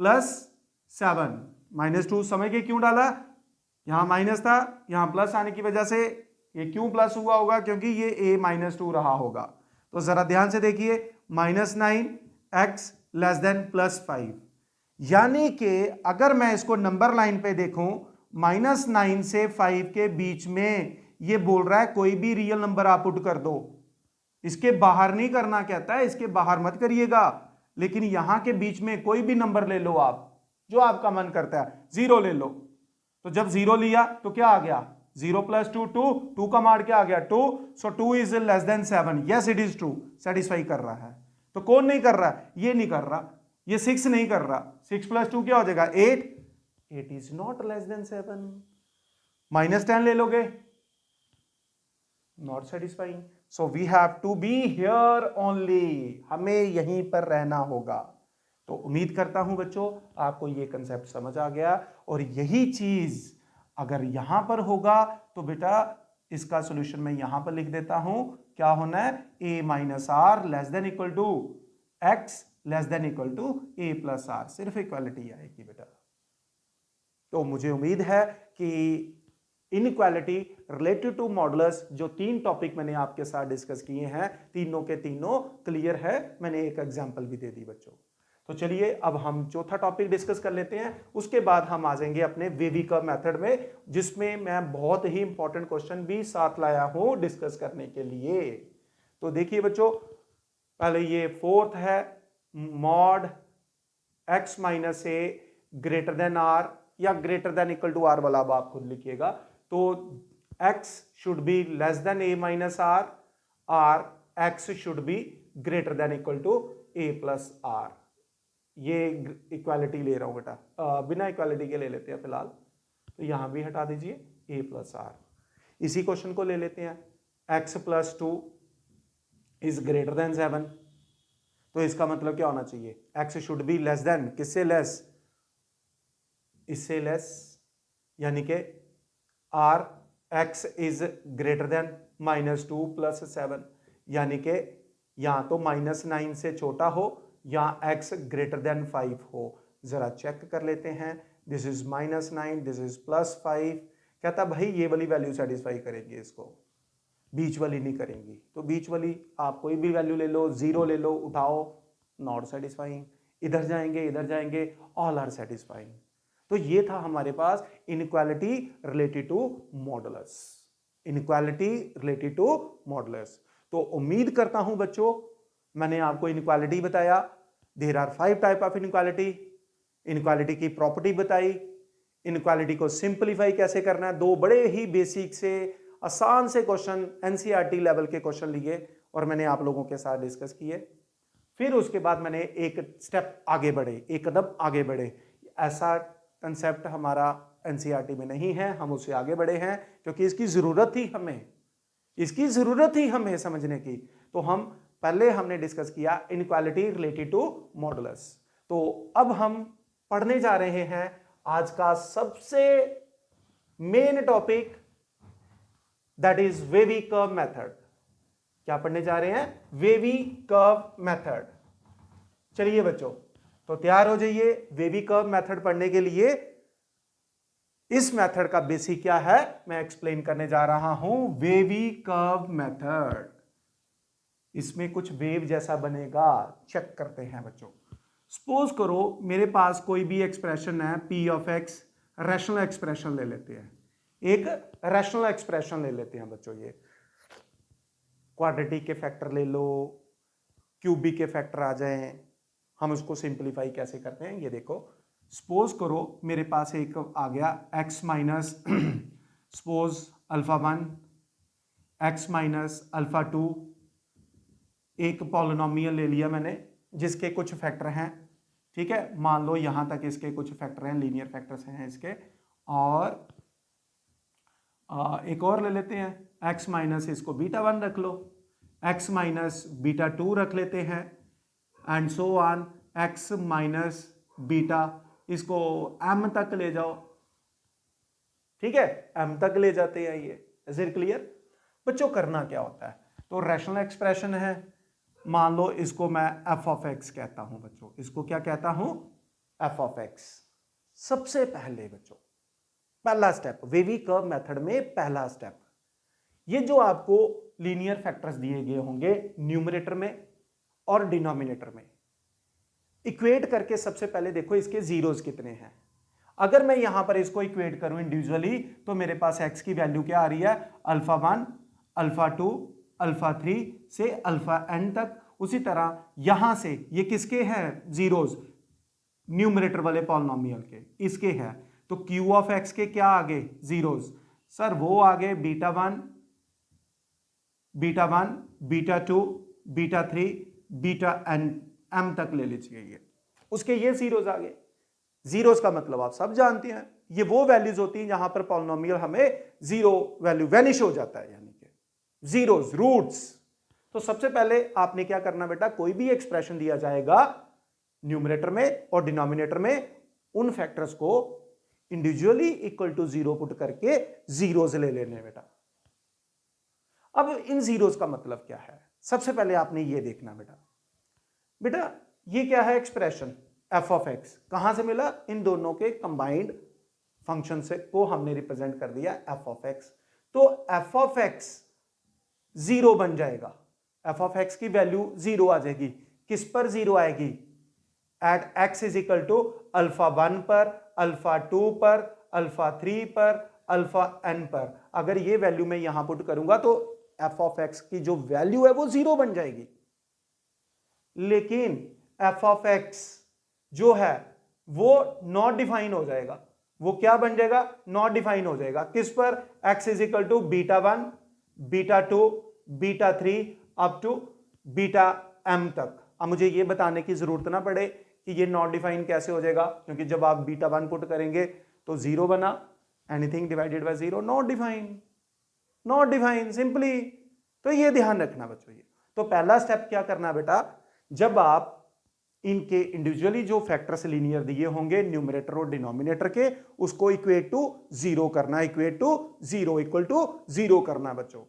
+7। -2 समझ के क्यों डाला, यहां माइनस था, यहां प्लस आने की वजह से ये क्यों प्लस हुआ होगा, क्योंकि ये a -2 रहा होगा। तो जरा ध्यान से देखिए, -9 x लेस देन +5, यानी कि अगर मैं इसको नंबर लाइन पे देखूं, -9 से 5 के बीच में ये बोल रहा है कोई भी रियल नंबर आप पुट कर दो, इसके बाहर नहीं करना कहता है, इसके बाहर मत करिएगा, लेकिन यहां के बीच में कोई भी नंबर ले लो आप, जो आपका मन करता है। 0 ले लो, तो जब 0 लिया तो क्या आ गया, 0 + 2 2, 2 का मार क्या आ गया 2, सो 2 is less than 7, yes it is true, satisfy कर रहा है। तो कौन नहीं कर रहा है, ये नहीं कर रहा, ये 6 नहीं कर रहा, 6 + 2 क्या हो जाएगा 8, 8 इज नॉट लेस देन 7। -10 ले लोगे, not satisfying, so we have to be here only, हमें यहीं पर रहना होगा। तो उम्मीद करता हूं बच्चों आपको ये कंसेप्ट समझ आ गया, और यही चीज अगर यहां पर होगा तो बेटा इसका सॉल्यूशन मैं यहां पर लिख देता हूं, क्या होना है, a - r less than equal to x less than equal to a + r, सिर्फ इक्वालिटी आएगी बेटा। तो मुझे उम्मीद है कि इनइक्वालिटी रिलेटेड टू मॉडुलस, जो 3 टॉपिक मैंने आपके साथ डिस्कस किए हैं, तीनों के तीनों क्लियर है। मैंने एक एग्जांपल भी दे दी बच्चों। तो चलिए अब हम चौथा टॉपिक डिस्कस कर लेते हैं, उसके बाद हम आ जाएंगे अपने वेवी कर्व मेथड में, जिसमें मैं बहुत ही इंपॉर्टेंट क्वेश्चन भी साथ लाया हूं डिस्कस करने के लिए। तो देखिए बच्चों, पहले ये फोर्थ है, mod x - a greater than r या greater than equal to r वाला, अब आप खुद लिखिएगा। तो x should be less than a - r, और x should be greater than equal to a + r। ये इक्वालिटी ले रहा हूं बेटा, बिना इक्वालिटी के ले लेते हैं फिलहाल, तो यहां भी हटा दीजिए a + r। इसी क्वेश्चन को ले लेते हैं, x + 2 इज ग्रेटर देन 7, तो इसका मतलब क्या होना चाहिए, x should be less then, किससे लेस, इससे लेस, यानी कि r x is greater than -2 + 7, यानी कि या तो -9 से छोटा हो या x ग्रेटर देन 5 हो। जरा चेक कर लेते हैं, दिस इज -9, दिस इज +5, कहता भाई ये वाली वैल्यू सेटिस्फाई करेगी इसको, बीच वाली नहीं करेंगी। तो बीच वाली आप कोई भी वैल्यू ले लो, 0 ले लो, उठाओ, नॉट सेटिस्फाइंग। इधर जाएंगे, ऑल आर सेटिस्फाइंग। तो ये था हमारे पास inequality related to modulus, inequality related to modulus. तो उम्मीद करता हूं बच्चों मैंने आपको इनइक्वालिटी बताया, there are 5 type of inequality, inequality की प्रॉपर्टी बताई, इनइक्वालिटी को सिंपलीफाई कैसे करना है, दो बड़े ही बेसिक से आसान से क्वेश्चन एनसीईआरटी लेवल के क्वेश्चन लिए और मैंने आप लोगों के साथ डिस्कस किए। फिर उसके बाद मैंने एक स्टेप आगे बढ़े, एक कदम आगे बढ़े। ऐसा कंसेप्ट हमारा एनसीईआरटी में नहीं है, हम उससे आगे बढ़े हैं क्योंकि इसकी जरूरत थी हमें, इसकी जरूरत थी हमें समझने की। तो हम पहले हमने डिस्कस किया इनइक्वालिटी रिलेटेड टू मॉडुलस। तो अब हम पढ़ने जा रहे हैं आज का सबसे main topic, that is wavy curve method. क्या पढ़ने जा रहे हैं, वेवी कर्व मेथड। चलिए बच्चों तो तैयार हो जाइए। वेवी कर्व मेथड पढ़ने के लिए इस मेथड का बेसिक क्या है मैं एक्सप्लेन करने जा रहा हूं, वेवी कर्व मेथड। इसमें कुछ वेव जैसा बनेगा, चेक करते हैं बच्चों। सपोज करो मेरे पास कोई भी एक्सप्रेशन है p of x, rational expression ले लेते हैं, एक रैशनल एक्सप्रेशन ले लेते हैं बच्चों। ये क्वाड्रेटिक के फैक्टर ले लो, क्यूबिक के फैक्टर आ जाएं, हम उसको सिंपलीफाई कैसे करते हैं ये देखो। सपोज करो मेरे पास एक आ गया x minus suppose α1 x minus α2, एक पॉलिनोमियल ले लिया मैंने जिसके कुछ फैक्टर हैं, ठीक है, मान लो यहां तक इसके कुछ फैक्टर हैं, लीनियर फैक्टर्स हैं इसके, और एक और ले लेते हैं x माइनस, इसको β1 रख लो, x माइनस β2 रख लेते हैं, and so on, x minus beta, इसको m तक ले जाओ, ठीक है, m तक ले जाते हैं ये। इज इट क्लियर बच्चों? करना क्या होता है, तो रैशनल एक्सप्रेशन है, मान लो इसको मैं f ऑफ x कहता हूं बच्चों, इसको क्या कहता हूं, f ऑफ x। सबसे पहले बच्चों पहला स्टेप वेवी कर्व मेथड में, पहला स्टेप ये जो आपको लीनियर फैक्टर्स दिए गए होंगे न्यूमरेटर में और डिनोमिनेटर में, इक्वेट करके सबसे पहले देखो इसके जीरोस कितने हैं। अगर मैं यहां पर इसको इक्वेट करूं इंडिविजुअली तो मेरे पास x की वैल्यू क्या आ रही है, α1 α2 α3 से αn तक। उसी तरह यहां से ये किसके हैं जीरोस, न्यूमरेटर वाले पॉलिनोमियल के, इसके हैं। तो q ऑफ x के क्या आगे जीरोस, सर वो आगे β1 β2 β3 βn m तक ले लीजिए, ये उसके ये जीरोस आ गए। जीरोस का मतलब आप सब जानते हैं, ये वो वैल्यूज होती हैं जहां पर पॉलिनोमियल हमें जीरो वैल्यू वैनिश हो जाता है, यानी कि जीरोस रूट्स। तो सबसे पहले आपने क्या करना बेटा, कोई भी एक्सप्रेशन दिया जाएगा न्यूमरेटर में और डिनोमिनेटर में, उन फैक्टर्स को individually equal to zero put करके जीरोस ले लेने बेटा। अब इन जीरोस का मतलब क्या है, सबसे पहले आपने ये देखना बेटा ये क्या है एक्सप्रेशन f ऑफ x, कहां से मिला, इन दोनों के कंबाइंड फंक्शन से को हमने रिप्रेजेंट कर दिया f ऑफ x। तो f ऑफ x जीरो बन जाएगा, f ऑफ x की वैल्यू जीरो आ जाएगी। किस पर जीरो आएगी, at x is equal to α1 पर, α2 पर, α3 पर, αn पर। अगर ये वैल्यू मैं यहां पुट करूंगा तो f ऑफ x की जो वैल्यू है वो जीरो बन जाएगी। लेकिन f ऑफ x जो है वो नॉट डिफाइन हो जाएगा, वो क्या बन जाएगा, नॉट डिफाइन हो जाएगा। किस पर, x is equal to β1 β2 β3 up to βm तक। अब मुझे ये बताने की जरूरत ना पड़े कि ये नॉट डिफाइन कैसे हो जाएगा, क्योंकि जब आप β1 पुट करेंगे तो जीरो बना, anything divided by zero not define, not define simply. तो ये ध्यान रखना बच्चों, ये तो पहला स्टेप क्या करना बेटा, जब आप इनके इंडिविजुअली जो फैक्टर्स लीनियर दिए होंगे न्यूमरेटर और डिनोमिनेटर के, उसको इक्वेट टू जीरो करना, equate to zero, equal to zero करना बच्चों।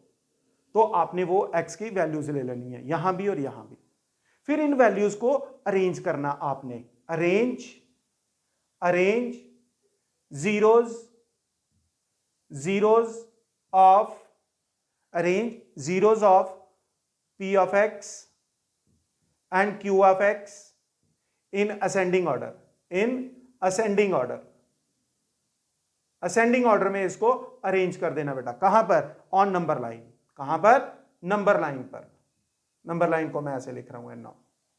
तो आपने वो x की वैल्यूज ले लेनी है, यहां भी और यहां भी। फिर इन वैल्यूज को अरेंज करना आपने, arrange zeros of p of x and q of x in ascending order, ascending order में इसको अरेंज कर देना बेटा। कहां पर? On number line. कहां पर? नंबर लाइन पर। नंबर लाइन को मैं ऐसे लिख रहा हूं N0,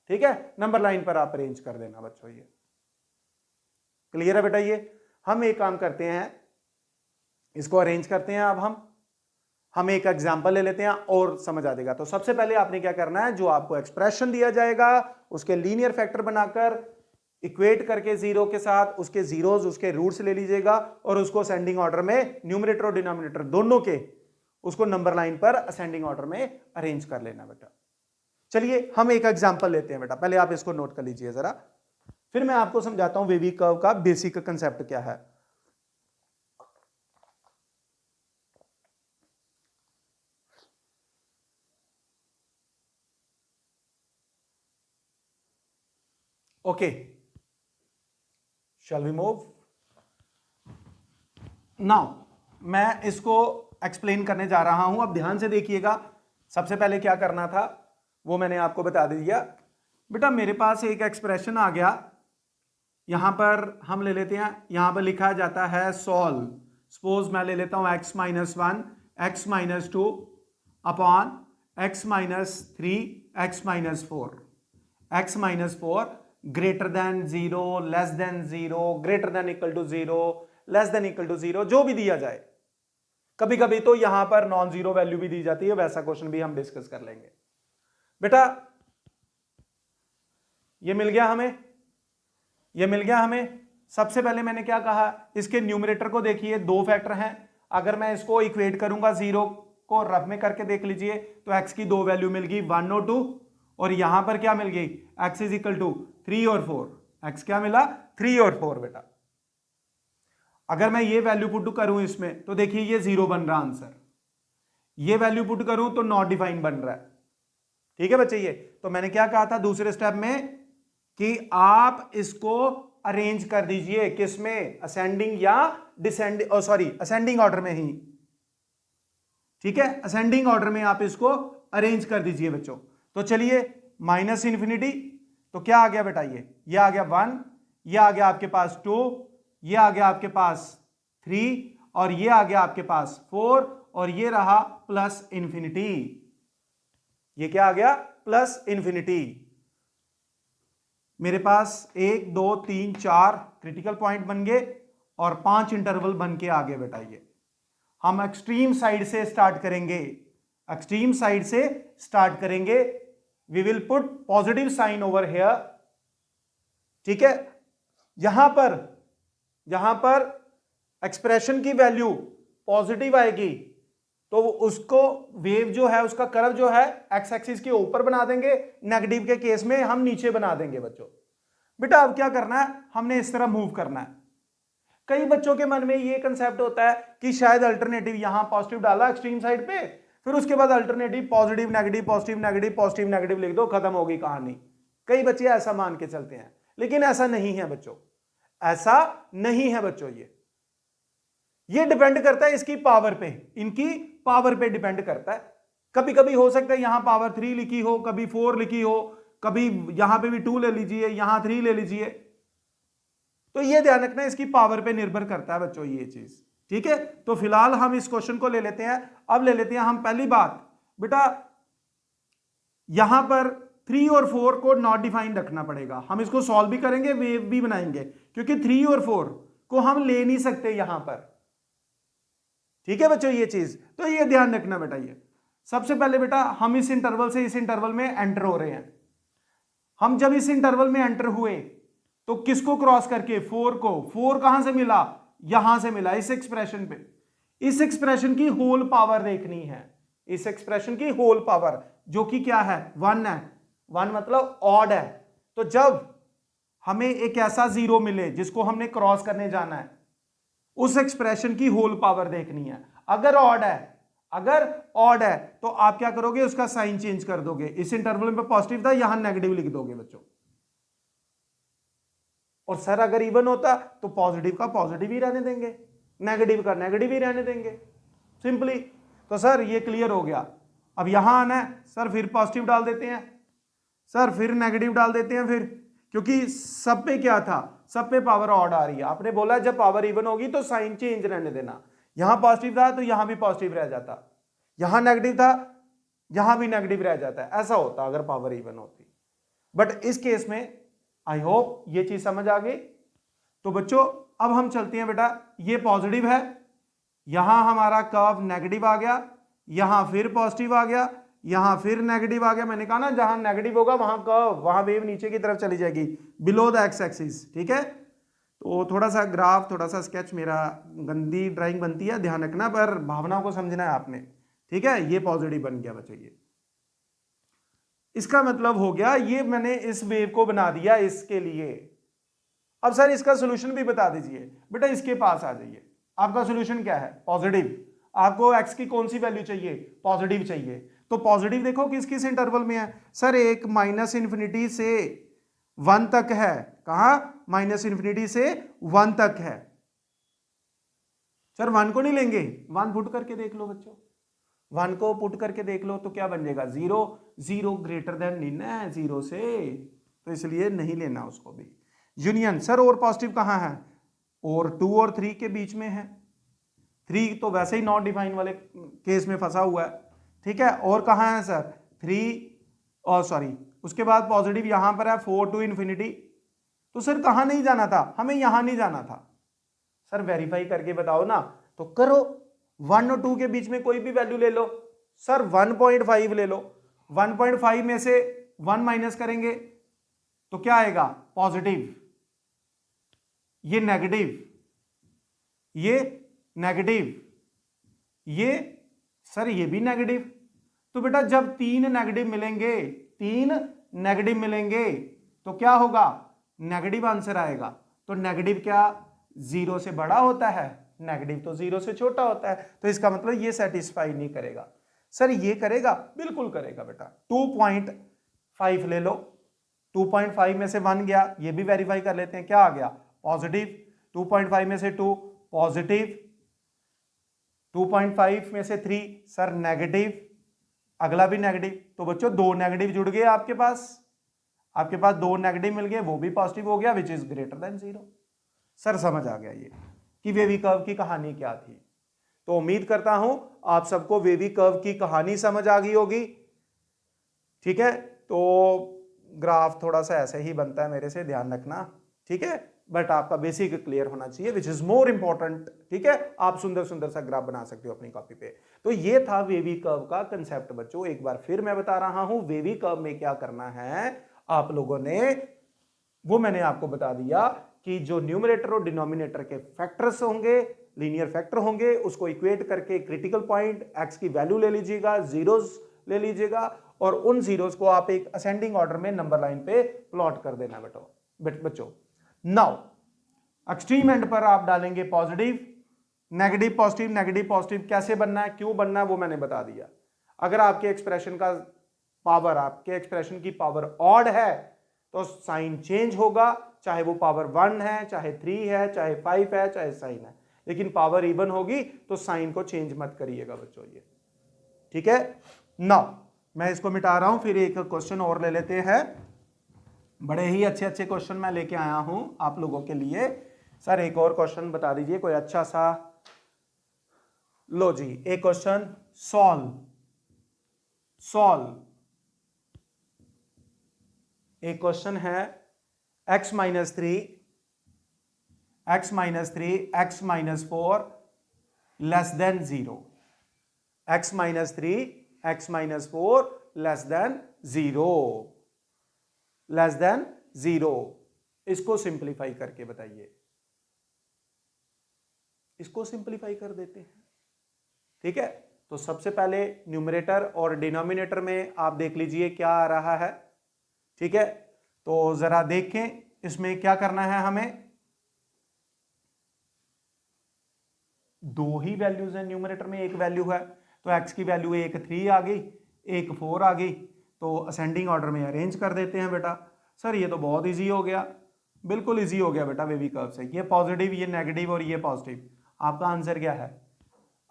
ठीक है, नंबर लाइन पर आप अरेंज कर देना बच्चों। ये क्लियर है बेटा? ये हम एक काम करते हैं, इसको अरेंज करते हैं। अब हम एक एग्जांपल ले लेते हैं और समझ आ जाएगा। तो सबसे पहले आपने क्या करना है, जो आपको एक्सप्रेशन दिया जाएगा उसके लीनियर फैक्टर बनाकर इक्वेट करके जीरो के साथ, उसके जीरोज, उसके रूट्स ले लीजिएगा और उसको असेंडिंग ऑर्डर में न्यूमरेटर और डिनोमिनेटर दोनों के, उसको नंबर लाइन पर असेंडिंग ऑर्डर में अरेंज कर लेना बेटा। चलिए हम एक एग्जांपल लेते हैं बेटा, पहले आप इसको नोट कर लीजिए जरा, फिर मैं आपको समझाता हूं वेवी कर्व का बेसिक कंसेप्ट क्या है। Okay, shall we move now. मैं इसको एक्सप्लेन करने जा रहा हूं, अब ध्यान से देखिएगा। सबसे पहले क्या करना था वो मैंने आपको बता दिया बेटा। मेरे पास एक एक्सप्रेशन आ गया, यहां पर हम ले लेते हैं, यहां पर लिखा जाता है सॉल्व। सपोज मैं ले लेता हूं x minus 1, x minus 2 upon x minus 3, x minus 4, x minus 4 greater than 0, less than 0, greater than equal to 0, less than equal to 0, जो भी दिया जाए। कभी कभी तो यहां पर नॉन जीरो वैल्यू भी दी जाती है, वैसा क्वेश्चन भी हम डिस्कस कर लेंगे बेटा। ये मिल गया हमें, ये मिल गया हमें। सबसे पहले मैंने क्या कहा, इसके न्यूमरेटर को देखिए, दो फैक्टर हैं। अगर मैं इसको इक्वेट करूंगा, जीरो को रफ में करके देख लीजिए, तो x की दो वैल्यू मिल गई 1 और 2, और यहां पर क्या मिल गई, x इज इक्वल टू 3 और 4। x क्या मिला, 3 और 4 बेटा। अगर मैं ये वैल्यू पुट करूं इसमें, तो देखिए ये 0 बन रहा आंसर। ये वैल्यू पुट करूं तो नॉट डिफाइन बन रहा है, ठीक है बच्चे। ये तो मैंने क्या कहा था दूसरे स्टेप में कि आप इसको अरेंज कर दीजिए, किसमें, असेंडिंग या डिसेंडिंग, सॉरी असेंडिंग ऑर्डर में ही, ठीक है, असेंडिंग ऑर्डर में आप इसको अरेंज कर दीजिए बच्चों। तो चलिए माइनस इन्फिनिटी, तो क्या आ गया बेटा, ये आ गया 1, ये आ गया आपके पास 2, ये आ गया आपके पास 3, और ये आ गया आपके पास 4, और ये रहा प्लस इन्फिनिटी। ये क्या आ गया, प्लस इन्फिनिटी। मेरे पास 1 2 3 4 क्रिटिकल पॉइंट बन गए और 5 इंटरवल बन के आ गए बेटा। ये हम एक्सट्रीम साइड से स्टार्ट करेंगे, एक्सट्रीम साइड से स्टार्ट करेंगे। We will put positive sign over here, ठीक है। यहां पर एक्सप्रेशन की वैल्यू पॉजिटिव आएगी, तो उसको वेव जो है, उसका कर्व जो है, एक्स एक्सिस के ऊपर बना देंगे, नेगेटिव के केस में हम नीचे बना देंगे बच्चों। बेटा अब क्या करना है, हमने इस तरह मूव करना है। कई बच्चों के मन में ये कंसेप्ट होता है कि शायद अल्टरनेटिव यहां पॉजिटिव डाला एक्सट्रीम साइड पे, फिर उसके बाद alternative positive negative positive negative positive negative लिख दो, खत्म होगी कहानी। कई बच्चे ऐसा मान के चलते हैं, लेकिन ऐसा नहीं है बच्चों, ऐसा नहीं है बच्चों। ये डिपेंड करता है इसकी पावर पे, इनकी पावर पे डिपेंड करता है। कभी कभी हो सकता है यहां पावर 3 लिखी हो, कभी 4 लिखी हो, कभी यहां पे भी 2 ले लीजिए, यहां 3 ले लीजिए। तो ये ध्यान रखना, इसकी पावर पे निर्भर करता है बच्चों ये चीज, ठीक है। तो फिलहाल हम इस क्वेश्चन को ले लेते हैं। अब ले लेते हैं हम पहली बात बेटा, यहां पर 3 और 4 को नॉट डिफाइन रखना पड़ेगा। हम इसको सॉल्व भी करेंगे, वेव भी बनाएंगे, क्योंकि 3 और 4 को हम ले नहीं सकते यहां पर, ठीक है बच्चों। ये चीज तो ये ध्यान रखना बेटा। ये सबसे पहले बेटा हम इस इंटरवल से इस इंटरवल में एंटर हो रहे हैं। हम जब इस इंटरवल में एंटर हुए तो किसको क्रॉस करके, 4 को। 4 कहां से मिला, यहां से मिला, इस एक्सप्रेशन पे। इस एक्सप्रेशन की होल पावर देखनी है, इस एक्सप्रेशन की होल पावर, जो कि क्या है 1 है, 1 मतलब ऑड है। तो जब हमें एक ऐसा जीरो मिले जिसको हमने क्रॉस करने जाना है, उस एक्सप्रेशन की होल पावर देखनी है। अगर ऑड है तो आप क्या करोगे, उसका साइन चेंज कर दोगे। इस इंटरवल में पॉजिटिव था, यहां नेगेटिव लिख दोगे बच्चों। और सर अगर इवन होता तो पॉजिटिव का पॉजिटिव ही रहने देंगे, नेगेटिव का नेगेटिव ही रहने देंगे, सिंपली। तो सर ये क्लियर हो गया। अब यहां आना है सर, फिर पॉजिटिव डाल देते हैं सर, फिर नेगेटिव डाल देते हैं, फिर क्योंकि सब पे क्या था, सब पे पावर ऑड आ रही है। आपने बोला जब पावर इवन होगी तो साइन चेंज रहने देना। यहां पॉजिटिव था तो यहां भी पॉजिटिव रह जाता, यहां नेगेटिव था यहां भी नेगेटिव रह जाता है। ऐसा होता अगर पावर इवन होती। बट इस केस में आई होप ये चीज समझ आ गई। तो बच्चों अब हम चलते हैं बेटा, ये पॉजिटिव है, यहां हमारा कर्व नेगेटिव आ गया, यहां फिर पॉजिटिव आ गया, यहां फिर नेगेटिव आ गया। मैंने कहा ना जहां नेगेटिव होगा वहां कर्व, वहां वेव नीचे की तरफ चली जाएगी, बिलो द एक्स एक्सिस। ठीक है, तो थोड़ा सा ग्राफ, थोड़ा सा स्केच, मेरा गंदी ड्राइंग बनती है, ध्यान रखना, पर भावना को समझना है आपने। ठीक है, ये पॉजिटिव बन गया बच्चों। ये इसका मतलब हो गया, ये मैंने इस वेव को बना दिया इसके लिए। अब सर इसका सोल्यूशन भी बता दीजिए। बेटा इसके पास आ जाइए, आपका सोल्यूशन क्या है, पॉजिटिव। आपको एक्स की कौन सी वैल्यू चाहिए, पॉजिटिव चाहिए। तो पॉजिटिव देखो किस किस इंटरवल में है सर, एक माइनस इंफिनिटी से 1 तक है। कहां, माइनस इंफिनिटी से 1 तक है। सर 1 को नहीं लेंगे, 1 पुट करके देख लो बच्चों, 1 को पुट करके देख लो तो क्या बन जाएगा, 0, 0 ग्रेटर देन लेना है 0 से, तो इसलिए नहीं लेना उसको भी। यूनियन सर, और पॉजिटिव कहां है, और 2 और 3 के बीच में है। 3 तो वैसे ही नॉट डिफाइन वाले केस में फंसा हुआ है। ठीक है, और कहां है सर 3, और सॉरी उसके बाद पॉजिटिव यहां पर है 4 टू इंफिनिटी। तो सर कहां नहीं जाना था, हमें यहां नहीं जाना था। सर वेरीफाई करके बताओ ना, तो करो, 1 और 2 के बीच में कोई भी वैल्यू ले लो। सर 1.5 ले लो, 1.5 में से 1 माइनस करेंगे तो क्या आएगा, पॉजिटिव। ये नेगेटिव, ये नेगेटिव, ये सर ये भी नेगेटिव। तो बेटा जब 3 नेगेटिव मिलेंगे, 3 नेगेटिव मिलेंगे तो क्या होगा, नेगेटिव आंसर आएगा। तो नेगेटिव क्या 0 से बड़ा होता है, नेगेटिव तो 0 से छोटा होता है। तो इसका मतलब ये सेटिस्फाई नहीं करेगा। सर ये करेगा, बिल्कुल करेगा बेटा। 2.5 ले लो, 2.5 में से 1 गया, ये भी वेरीफाई कर लेते हैं, क्या आ गया, पॉजिटिव। 2.5 में से 2 पॉजिटिव, 2.5 में से 3 सर नेगेटिव, अगला भी नेगेटिव। तो बच्चों 2 नेगेटिव जुड़ गए आपके पास, 2 नेगेटिव मिल गए, वो भी पॉजिटिव हो गया, which is greater than 0। Sir समझ आ गया ये कि वेवी कर्व की कहानी क्या थी। तो उम्मीद करता हूं आप सबको वेवी कर्व की कहानी समझ आ गई होगी। ठीक है, तो ग्राफ थोड़ा सा ऐसे ही बनता है मेरे से, ध्यान रखना। ठीक है, बट आपका बेसिक क्लियर होना चाहिए, विच इज मोर इंपॉर्टेंट। ठीक है, आप सुंदर सुंदर सा ग्राफ बना सकते हो अपनी कॉपी पे। तो ये था वेवी कर्व का कंसेप्ट बच्चों। एक बार फिर मैं बता रहा हूं, वेवी कर्व में क्या करना है आप लोगों ने, वो मैंने आपको बता दिया कि जो न्यूमरेटर और डिनोमिनेटर के फैक्टर्स होंगे, लीनियर फैक्टर होंगे, उसको इक्वेट करके क्रिटिकल पॉइंट एक्स की वैल्यू ले लीजिएगा, जीरोस ले लीजिएगा, और उन जीरोस को आप एक असेंडिंग ऑर्डर में नंबर लाइन पे प्लॉट कर देना बच्चों। नाउ एक्सट्रीम एंड पर आप डालेंगे positive, negative positive, negative positive. कैसे बनना है, क्यों बनना है, वो मैंने बता दिया। अगर आपके एक्सप्रेशन का पावर, आपके एक्सप्रेशन की पावर ऑड है तो साइन चेंज होगा, चाहे वो पावर 1 है, चाहे 3 है, चाहे 5 है, चाहे साइन है। लेकिन पावर इवन होगी तो साइन को चेंज मत करिएगा बच्चों ये। ठीक है, नाउ मैं इसको मिटा रहा हूं, फिर एक क्वेश्चन और ले लेते हैं। बड़े ही अच्छे अच्छे क्वेश्चन मैं लेके आया हूं आप लोगों के लिए। सर एक और क्वेश्चन बता दीजिए कोई अच्छा सा। लो जी, एक क्वेश्चन सॉल्व। एक क्वेश्चन है x minus 3, x minus 3, x minus 4 less than 0, x minus 3, x minus 4 less than 0, less than 0। इसको सिंप्लीफाई करके बताइए। इसको सिंप्लीफाई कर देते हैं। ठीक है, तो सबसे पहले न्यूमरेटर और डिनोमिनेटर में आप देख लीजिए क्या आ रहा है। ठीक है, तो जरा देखें इसमें क्या करना है हमें। दो ही वैल्यूज हैं, न्यूमरेटर में एक वैल्यू है, तो x की वैल्यू एक 3 आ गई, एक 4 आ गई, तो असेंडिंग ऑर्डर में अरेंज कर देते हैं बेटा। सर ये तो बहुत इजी हो गया, बिल्कुल इजी हो गया बेटा वेवी कर्व से। ये पॉजिटिव, ये नेगेटिव और ये पॉजिटिव। आपका आंसर क्या है?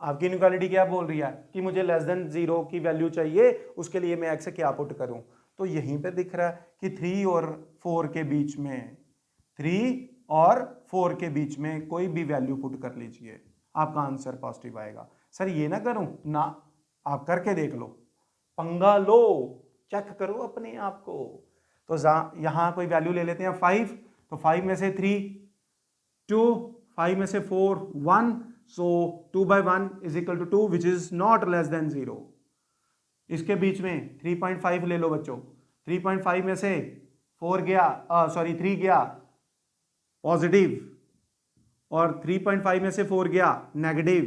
आपकी इनइक्वालिटी क्या बोल रही है कि मुझे लेस देन 0 की वैल्यू चाहिए, उसके लिए मैं x क्या पुट करूं? तो यहीं पे दिख रहा है कि 3 और 4 के बीच में, 3 और 4 के बीच में कोई भी वैल्यू पुट कर लीजिए, आपका आंसर पॉजिटिव आएगा। सर ये ना करूं ना, आप करके देख लो, पंगा लो, चेक करो अपने आप को। तो यहां कोई वैल्यू ले लेते हैं 5, तो 5 में से 3 2, 5 में से 4 1, so 2 by 1 is equal to 2 which is not less than 0। इसके बीच में 3.5 ले लो बच्चों, 3.5 में से 4 गया, सॉरी 3 गया पॉजिटिव, और 3.5 में से 4 गया नेगेटिव।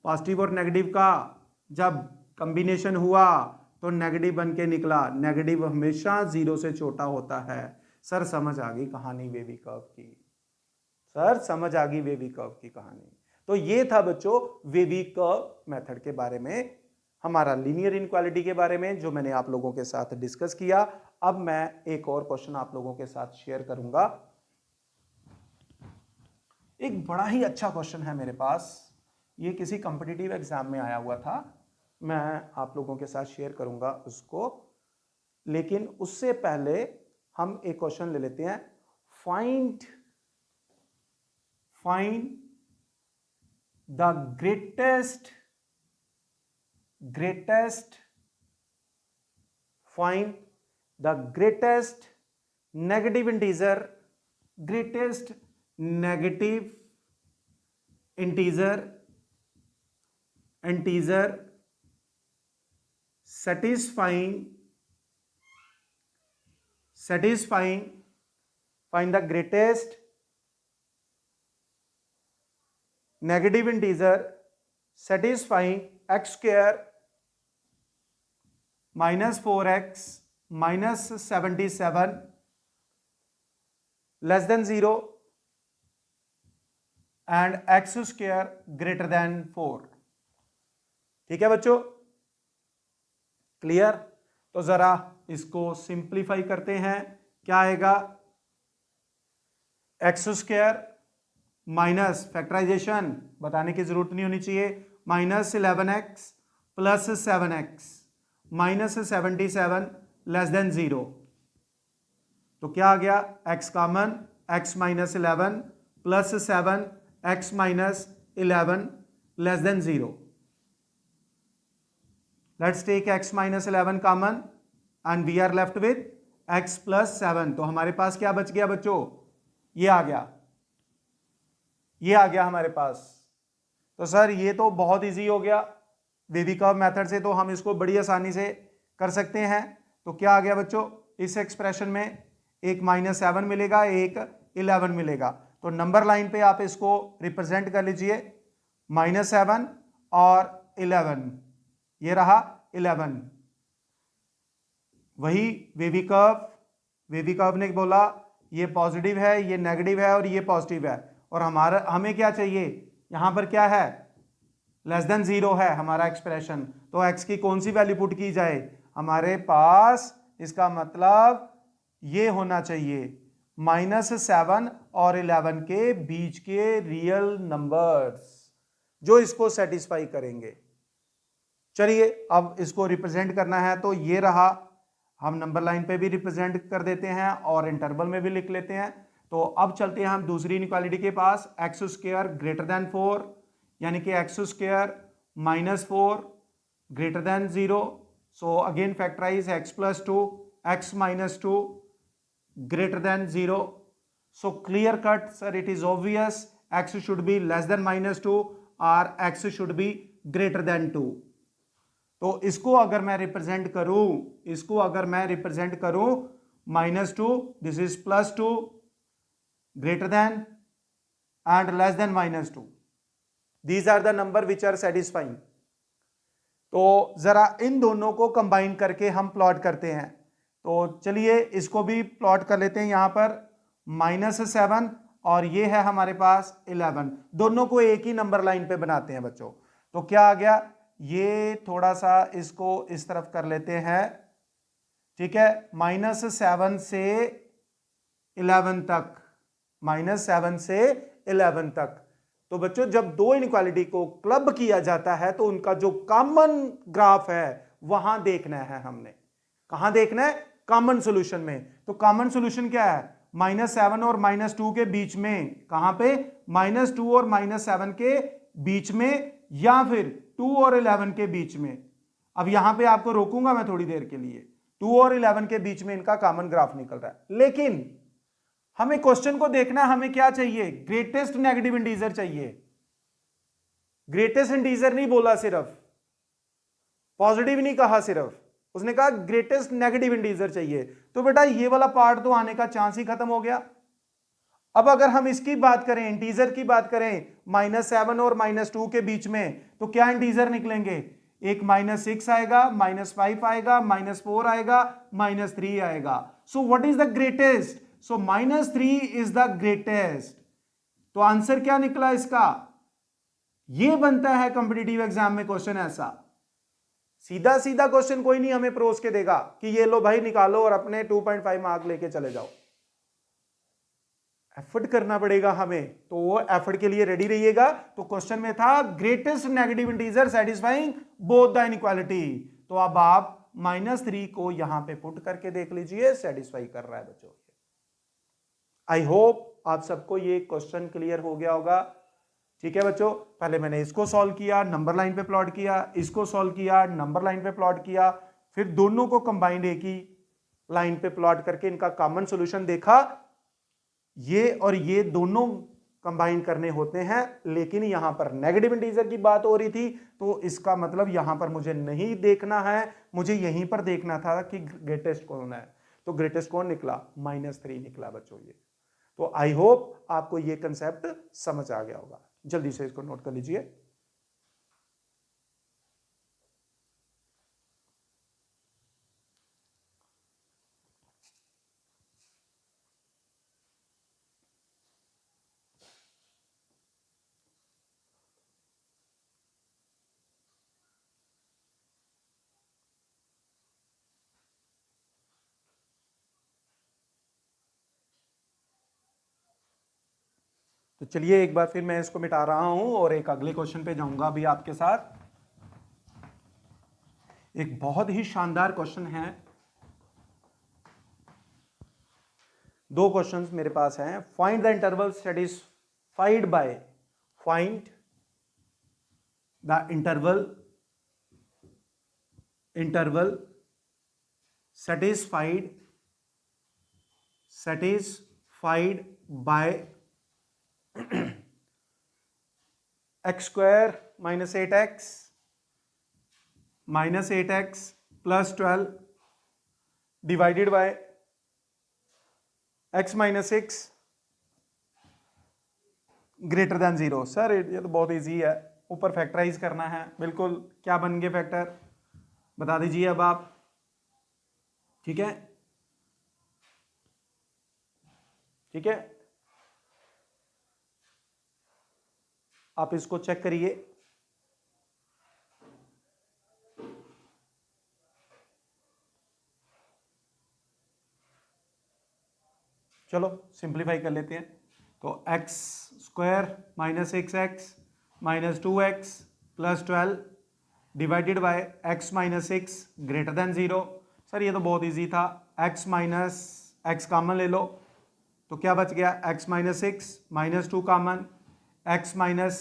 पॉजिटिव और नेगेटिव का जब कॉम्बिनेशन हुआ तो नेगेटिव बन के निकला। नेगेटिव हमेशा 0 से छोटा होता है। सर समझ आ गई कहानी वेवी कर्व की, सर समझ आ गई वेवी कर्व की कहानी। तो ये था बच्चों वेवी कर्व मेथड के बारे में, हमारा लीनियर इनइक्वालिटी के बारे में जो मैंने आप लोगों के साथ डिस्कस किया। अब मैं एक और क्वेश्चन आप लोगों के साथ शेयर करूंगा। एक बड़ा ही अच्छा क्वेश्चन है मेरे पास, ये किसी कॉम्पिटिटिव एग्जाम में आया हुआ था, मैं आप लोगों के साथ शेयर करूंगा उसको। लेकिन उससे पहले हम एक क्वेश्चन ले लेते हैं। Find the greatest negative integer, greatest negative integer satisfying find the greatest negative integer satisfying x square minus 4x minus 77 less than 0 and x square greater than 4। ठीक है बच्चों, क्लियर? तो जरा इसको सिंप्लीफाई करते हैं। क्या आएगा? एक्स स्क्वायर माइनस, फैक्टराइजेशन बताने की जरूरत नहीं होनी चाहिए, minus 11x plus 7x minus 77 less than 0। तो क्या आ गया? x common, x minus 11 plus 7 x minus 11 less than 0। Let's take x minus 11 common and we are left with x plus 7। तो हमारे पास क्या बच गया बच्चों? ये आ गया, ये आ गया हमारे पास। तो सर ये तो बहुत इजी हो गया, वेवी कर्व मेथड से तो हम इसको बड़ी आसानी से कर सकते हैं। तो क्या आ गया बच्चों? इस एक्सप्रेशन में एक -7 मिलेगा, एक 11 मिलेगा। तो नंबर लाइन पे आप इसको रिप्रेजेंट कर लीजिए, -7 और 11, ये रहा 11। वही वेवी कर्व ने बोला ये पॉजिटिव है, ये नेगेटिव है और ये पॉजिटिव है, और हमें क्या चाहिए? यहां पर क्या है? लेस देन 0 है हमारा एक्सप्रेशन। तो x की कौन सी वैल्यू पुट की जाए? हमारे पास इसका मतलब ये होना चाहिए -7 और 11 के बीच के रियल नंबर्स जो इसको सेटिस्फाई करेंगे। चलिए अब इसको रिप्रेजेंट करना है, तो ये रहा, हम नंबर लाइन पे भी रिप्रेजेंट कर देते हैं और इंटरवल में भी लिख लेते हैं। तो अब चलते हैं हम दूसरी इनइक्वालिटी के पास, एक्स स्क्वायर ग्रेटर देन 4, यानी कि x square -4 greater than 0। So again factorise x plus 2, x minus 2 greater than 0। So clear cut sir, it is obvious x should be less than -2 और x should be greater than 2। तो इसको अगर मैं represent करूं, -2 this is +2 greater than and less than -2, these are the number which are satisfying. तो जरा इन दोनों को कंबाइन करके हम प्लॉट करते हैं। तो चलिए इसको भी प्लॉट कर लेते हैं। यहां पर -7 और ये है हमारे पास 11, दोनों को एक ही नंबर लाइन पे बनाते हैं बच्चों। तो क्या आ गया, ये थोड़ा सा इसको इस तरफ कर लेते हैं, ठीक है, -7 से 11 तक, -7 से 11 तक। तो बच्चों जब दो इनइक्वालिटी को क्लब किया जाता है तो उनका जो कॉमन ग्राफ है वहां देखना है हमने। कहां देखना है? कॉमन सॉल्यूशन में। तो कॉमन सॉल्यूशन क्या है? -7 और -2 के बीच में। कहां पे? -2 और -7 के बीच में, या फिर 2 और 11 के बीच में। अब यहां पे आपको रोकूंगा मैं थोड़ी देर के लिए। 2 और 11 के बीच में इनका कॉमन ग्राफ निकल रहा है, लेकिन हमें क्वेश्चन को देखना, हमें क्या चाहिए? ग्रेटेस्ट नेगेटिव इंटीजर चाहिए। ग्रेटेस्ट इंटीजर नहीं बोला, सिर्फ पॉजिटिव नहीं कहा, सिर्फ उसने कहा ग्रेटेस्ट नेगेटिव इंटीजर चाहिए। तो बेटा ये वाला पार्ट तो आने का चांस ही खत्म हो गया। अब अगर हम इसकी बात करें, इंटीजर की बात करें, -7 और -2 के बीच में, तो क्या इंटीजर निकलेंगे? एक -6 आएगा, -5 आएगा, -4 आएगा, -3 आएगा। So what is the greatest? So -3 is the greatest. तो आंसर क्या निकला इसका? ये बनता है कॉम्पिटिटिव एग्जाम में क्वेश्चन ऐसा। सीधा सीधा क्वेश्चन कोई नहीं हमें परोस के देगा कि ये लो भाई निकालो और अपने 2.5 मार्क लेके चले जाओ। एफर्ट करना पड़ेगा हमें, तो वो एफर्ट के लिए रेडी रहिएगा। तो क्वेश्चन में था greatest negative integer satisfying both the inequality. तो अब आप -3 को यहां पे पुट करके देख लीजिए, सेटिस्फाई कर रहा है बच्चों। आई होप आप सबको ये क्वेश्चन क्लियर हो गया होगा। ठीक है बच्चों, पहले मैंने इसको सॉल्व किया, नंबर लाइन पे प्लॉट किया, इसको सॉल्व किया, नंबर लाइन पे प्लॉट किया, फिर दोनों को कंबाइंड एक ही लाइन पे प्लॉट करके इनका कॉमन सॉल्यूशन देखा। ये और ये दोनों कंबाइन करने होते हैं, लेकिन यहां पर नेगेटिव इंटीजर की बात हो रही थी, तो इसका मतलब यहां पर मुझे नहीं देखना है, मुझे यहीं पर देखना था कि ग्रेटेस्ट कौन है। तो ग्रेटेस्ट कौन निकला? -3 निकला बच्चों ये। तो आई होप आपको ये कंसेप्ट समझ आ गया होगा। जल्दी से इसको नोट कर लीजिए। तो चलिए एक बार फिर मैं इसको मिटा रहा हूं और एक अगले क्वेश्चन पे जाऊंगा अभी आपके साथ। एक बहुत ही शानदार क्वेश्चन है। दो क्वेश्चंस मेरे पास हैं। Find the interval satisfied by, find the interval satisfied by x square minus 8x plus 12 divided by x minus 6 greater than 0। Sir ये तो बहुत इजी है, ऊपर फैक्टराइज करना है। बिल्कुल, क्या बन गए फैक्टर? बता दीजिए अब आप। ठीक है, ठीक है, आप इसको चेक करिए। चलो सिंप्लीफाई कर लेते हैं। तो x square minus 6x minus 2x plus 12 divided by x minus 6 greater than 0। Sir ये तो बहुत इजी था, x माइनस एक्स कॉमन ले लो, तो क्या बच गया? x minus 6 minus 2 common, x minus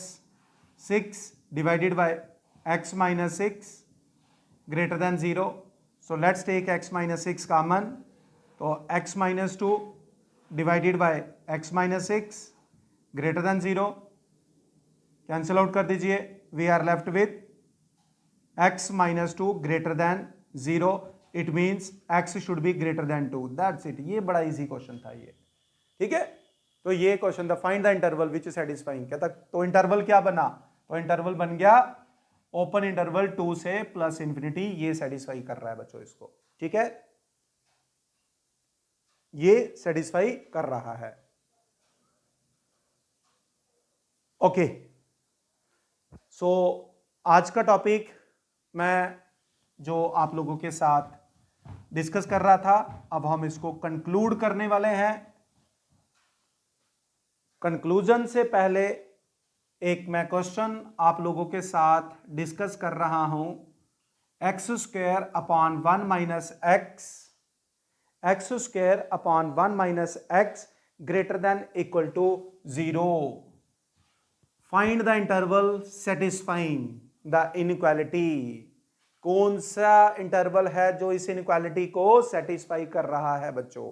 6 divided by x minus 6 greater than 0। So let's take x minus 6 common, तो x minus 2 divided by x minus 6 greater than 0। Cancel out कर दीजिए, we are left with x minus 2 greater than 0। It means x should be greater than 2। That's it. ये बड़ा easy question था ये। ठीक है, तो ये क्वेश्चन था find the interval which satisfying. कहता तो इंटरवल क्या बना? तो इंटरवल बन गया ओपन इंटरवल 2 से प्लस इंफिनिटी, ये सेटिस्फाई कर रहा है बच्चों इसको, ठीक है, ये सेटिस्फाई कर रहा है। ओके, सो आज का टॉपिक मैं जो आप लोगों के साथ डिस्कस कर रहा था, अब हम इसको कंक्लूड करने वाले हैं। कंक्लूजन से पहले एक मैं क्वेश्चन आप लोगों के साथ डिस्कस कर रहा हूं। X square upon 1 minus x square upon 1 minus x greater than equal to 0। Find the interval satisfying the inequality. कौन सा इंटरवल है जो इस इनइक्वालिटी को सेटिस्फाई कर रहा है बच्चों,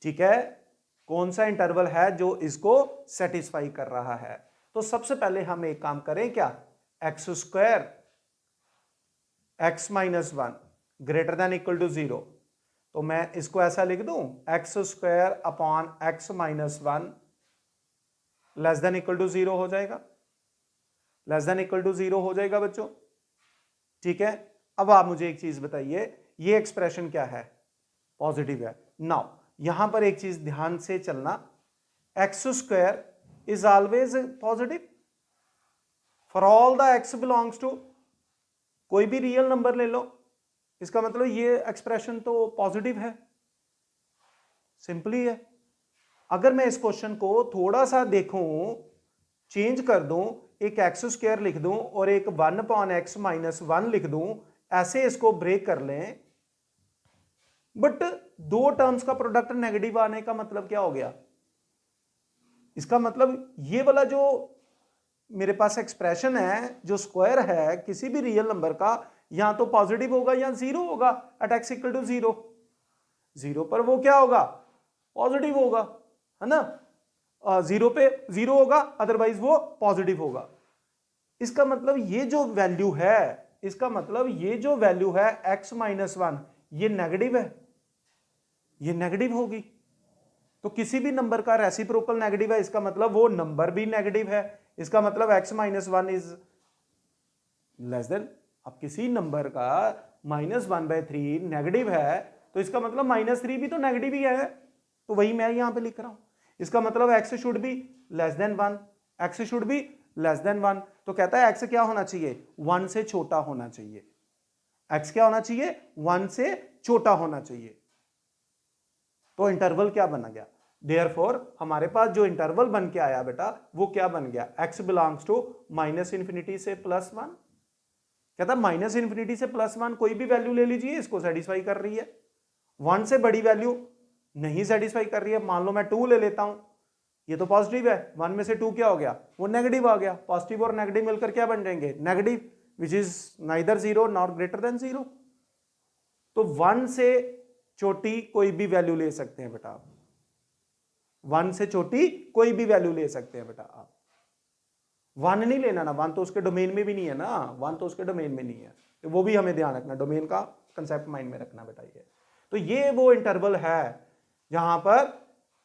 ठीक है, कौन सा इंटरवल है जो इसको सेटिस्फाई कर रहा है। तो सबसे पहले हम एक काम करें, क्या, x square x minus 1 greater than equal to 0, तो मैं इसको ऐसा लिख दूं, x square upon x minus 1 less than equal to 0 हो जाएगा, लेस देन इक्वल टू 0 हो जाएगा बच्चों, ठीक है। अब आप मुझे एक चीज बताइए, ये एक्सप्रेशन क्या है, पॉजिटिव है। नाउ यहां पर एक चीज ध्यान से चलना, x square is always positive for all the x belongs to, कोई भी रियल नंबर ले लो, इसका मतलब ये एक्सप्रेशन तो पॉजिटिव है, सिंपली है। अगर मैं इस क्वेश्चन को थोड़ा सा देखूं, चेंज कर दूं, एक एक्स स्क्वायर लिख दूं और एक 1 अपॉन एक्स माइनस 1 लिख दूं, ऐसे इसको ब्रेक कर लें, बट दो टर्म्स का प्रोडक्ट नेगेटिव आने का मतलब क्या हो गया, इसका मतलब ये वाला जो मेरे पास एक्सप्रेशन है, जो स्क्वायर है किसी भी रियल नंबर का, यहां तो पॉजिटिव होगा या 0 होगा एट एक्स इक्वल टू 0, 0 पर वो क्या होगा, पॉजिटिव होगा, है ना, 0 पे 0 होगा, अदरवाइज वो पॉजिटिव होगा। इसका मतलब ये जो वैल्यू है, इसका मतलब ये जो वैल्यू है x माइनस 1, ये नेगेटिव है, ये नेगेटिव होगी। तो किसी भी नंबर का रेसिप्रोकल नेगेटिव है, इसका मतलब वो नंबर भी नेगेटिव है, इसका मतलब x minus 1 is less than. अब किसी नंबर का -1/3 नेगेटिव है, तो इसका मतलब -3 भी तो नेगेटिव ही है, तो वही मैं यहां पे लिख रहा हूं। इसका मतलब x should be less then 1, x should be less then 1, तो कहता है x क्या होना चाहिए, 1 से छोटा होना चाहिए, x क्या होना चाहिए, 1 से छोटा होना चाहिए। तो इंटरवल क्या बना गया, देयरफॉर हमारे पास जो इंटरवल बन के आया बेटा, वो क्या बन गया, x बिलोंग्स टू -∞ से +1। कहता -∞ से +1 कोई भी वैल्यू ले लीजिए, इसको सेटिस्फाई कर रही है। 1 से बड़ी वैल्यू नहीं सेटिस्फाई कर रही है, मान लो मैं 2 ले लेता हूं, ये तो पॉजिटिव है, 1 में से 2 क्या हो गया, वो नेगेटिव आ गया। पॉजिटिव और नेगेटिव मिलकर क्या बन जाएंगे, negative, which is neither 0 not greater than 0। तो 1 से छोटी कोई भी वैल्यू ले सकते हैं बेटा आप, 1 से छोटी कोई भी वैल्यू ले सकते हैं बेटा आप। 1 नहीं लेना ना, 1 तो उसके डोमेन में भी नहीं है ना, 1 तो उसके डोमेन में नहीं है, तो वो भी हमें ध्यान रखना, डोमेन का कंसेप्ट माइंड में रखना बेटा। ये तो ये वो इंटरवल है जहां पर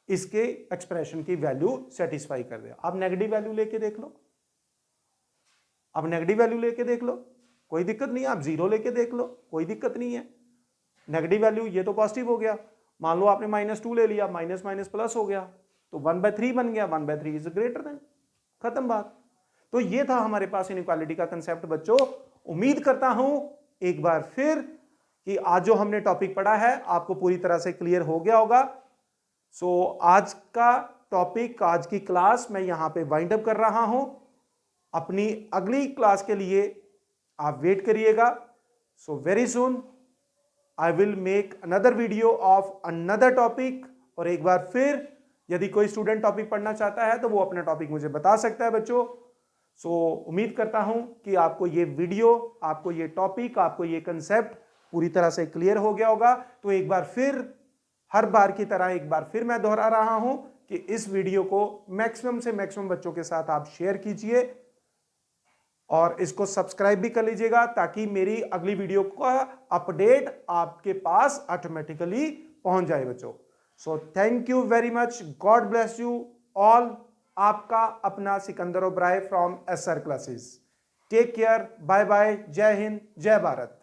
इसके एक्सप्रेशन की वैल्यू सेटिस्फाई कर दे। आप नेगेटिव वैल्यू लेके देख लो, आप नेगेटिव वैल्यू लेके देख लो, कोई दिक्कत नहीं है, आप 0 लेके देख लो, कोई दिक्कत नहीं है। नेगेटिव वैल्यू, ये तो पॉजिटिव हो गया, मान लो आपने -2 ले लिया, माइनस माइनस प्लस हो गया, तो 1/3 बन गया, 1/3 इज ग्रेटर देन, खत्म बात। तो ये था हमारे पास इनइक्वालिटी का कंसेप्ट बच्चों। उम्मीद करता हूं एक बार फिर कि आज जो हमने टॉपिक पढ़ा है आपको पूरी तरह से क्लियर हो गया होगा। सो आज का टॉपिक, आज की क्लास मैं यहां पे वाइंड अप कर रहा हूं। अपनी अगली क्लास के लिए आप वेट करिएगा। So very soon I will make another video of another topic. और एक बार फिर यदि कोई स्टूडेंट टॉपिक पढ़ना चाहता है तो वो अपना टॉपिक मुझे बता सकता है बच्चों। सो उम्मीद करता हूं कि आपको ये वीडियो, आपको ये टॉपिक, आपको ये कंसेप्ट पूरी तरह से क्लियर हो गया होगा। तो एक बार फिर, हर बार की तरह एक बार फिर मैं दोहरा रहा हूं कि इस वीडियो को मैक्सिमम से मैक्सिमम बच्चों के साथ आप शेयर कीजिए और इसको सब्सक्राइब भी कर लीजिएगा ताकि मेरी अगली वीडियो का अपडेट आपके पास ऑटोमेटिकली पहुंच जाए बच्चों। So thank you very much, God bless you all. आपका अपना Sikandar Oberoi from SR classes. Take care, bye bye, जय हिंद, जय भारत।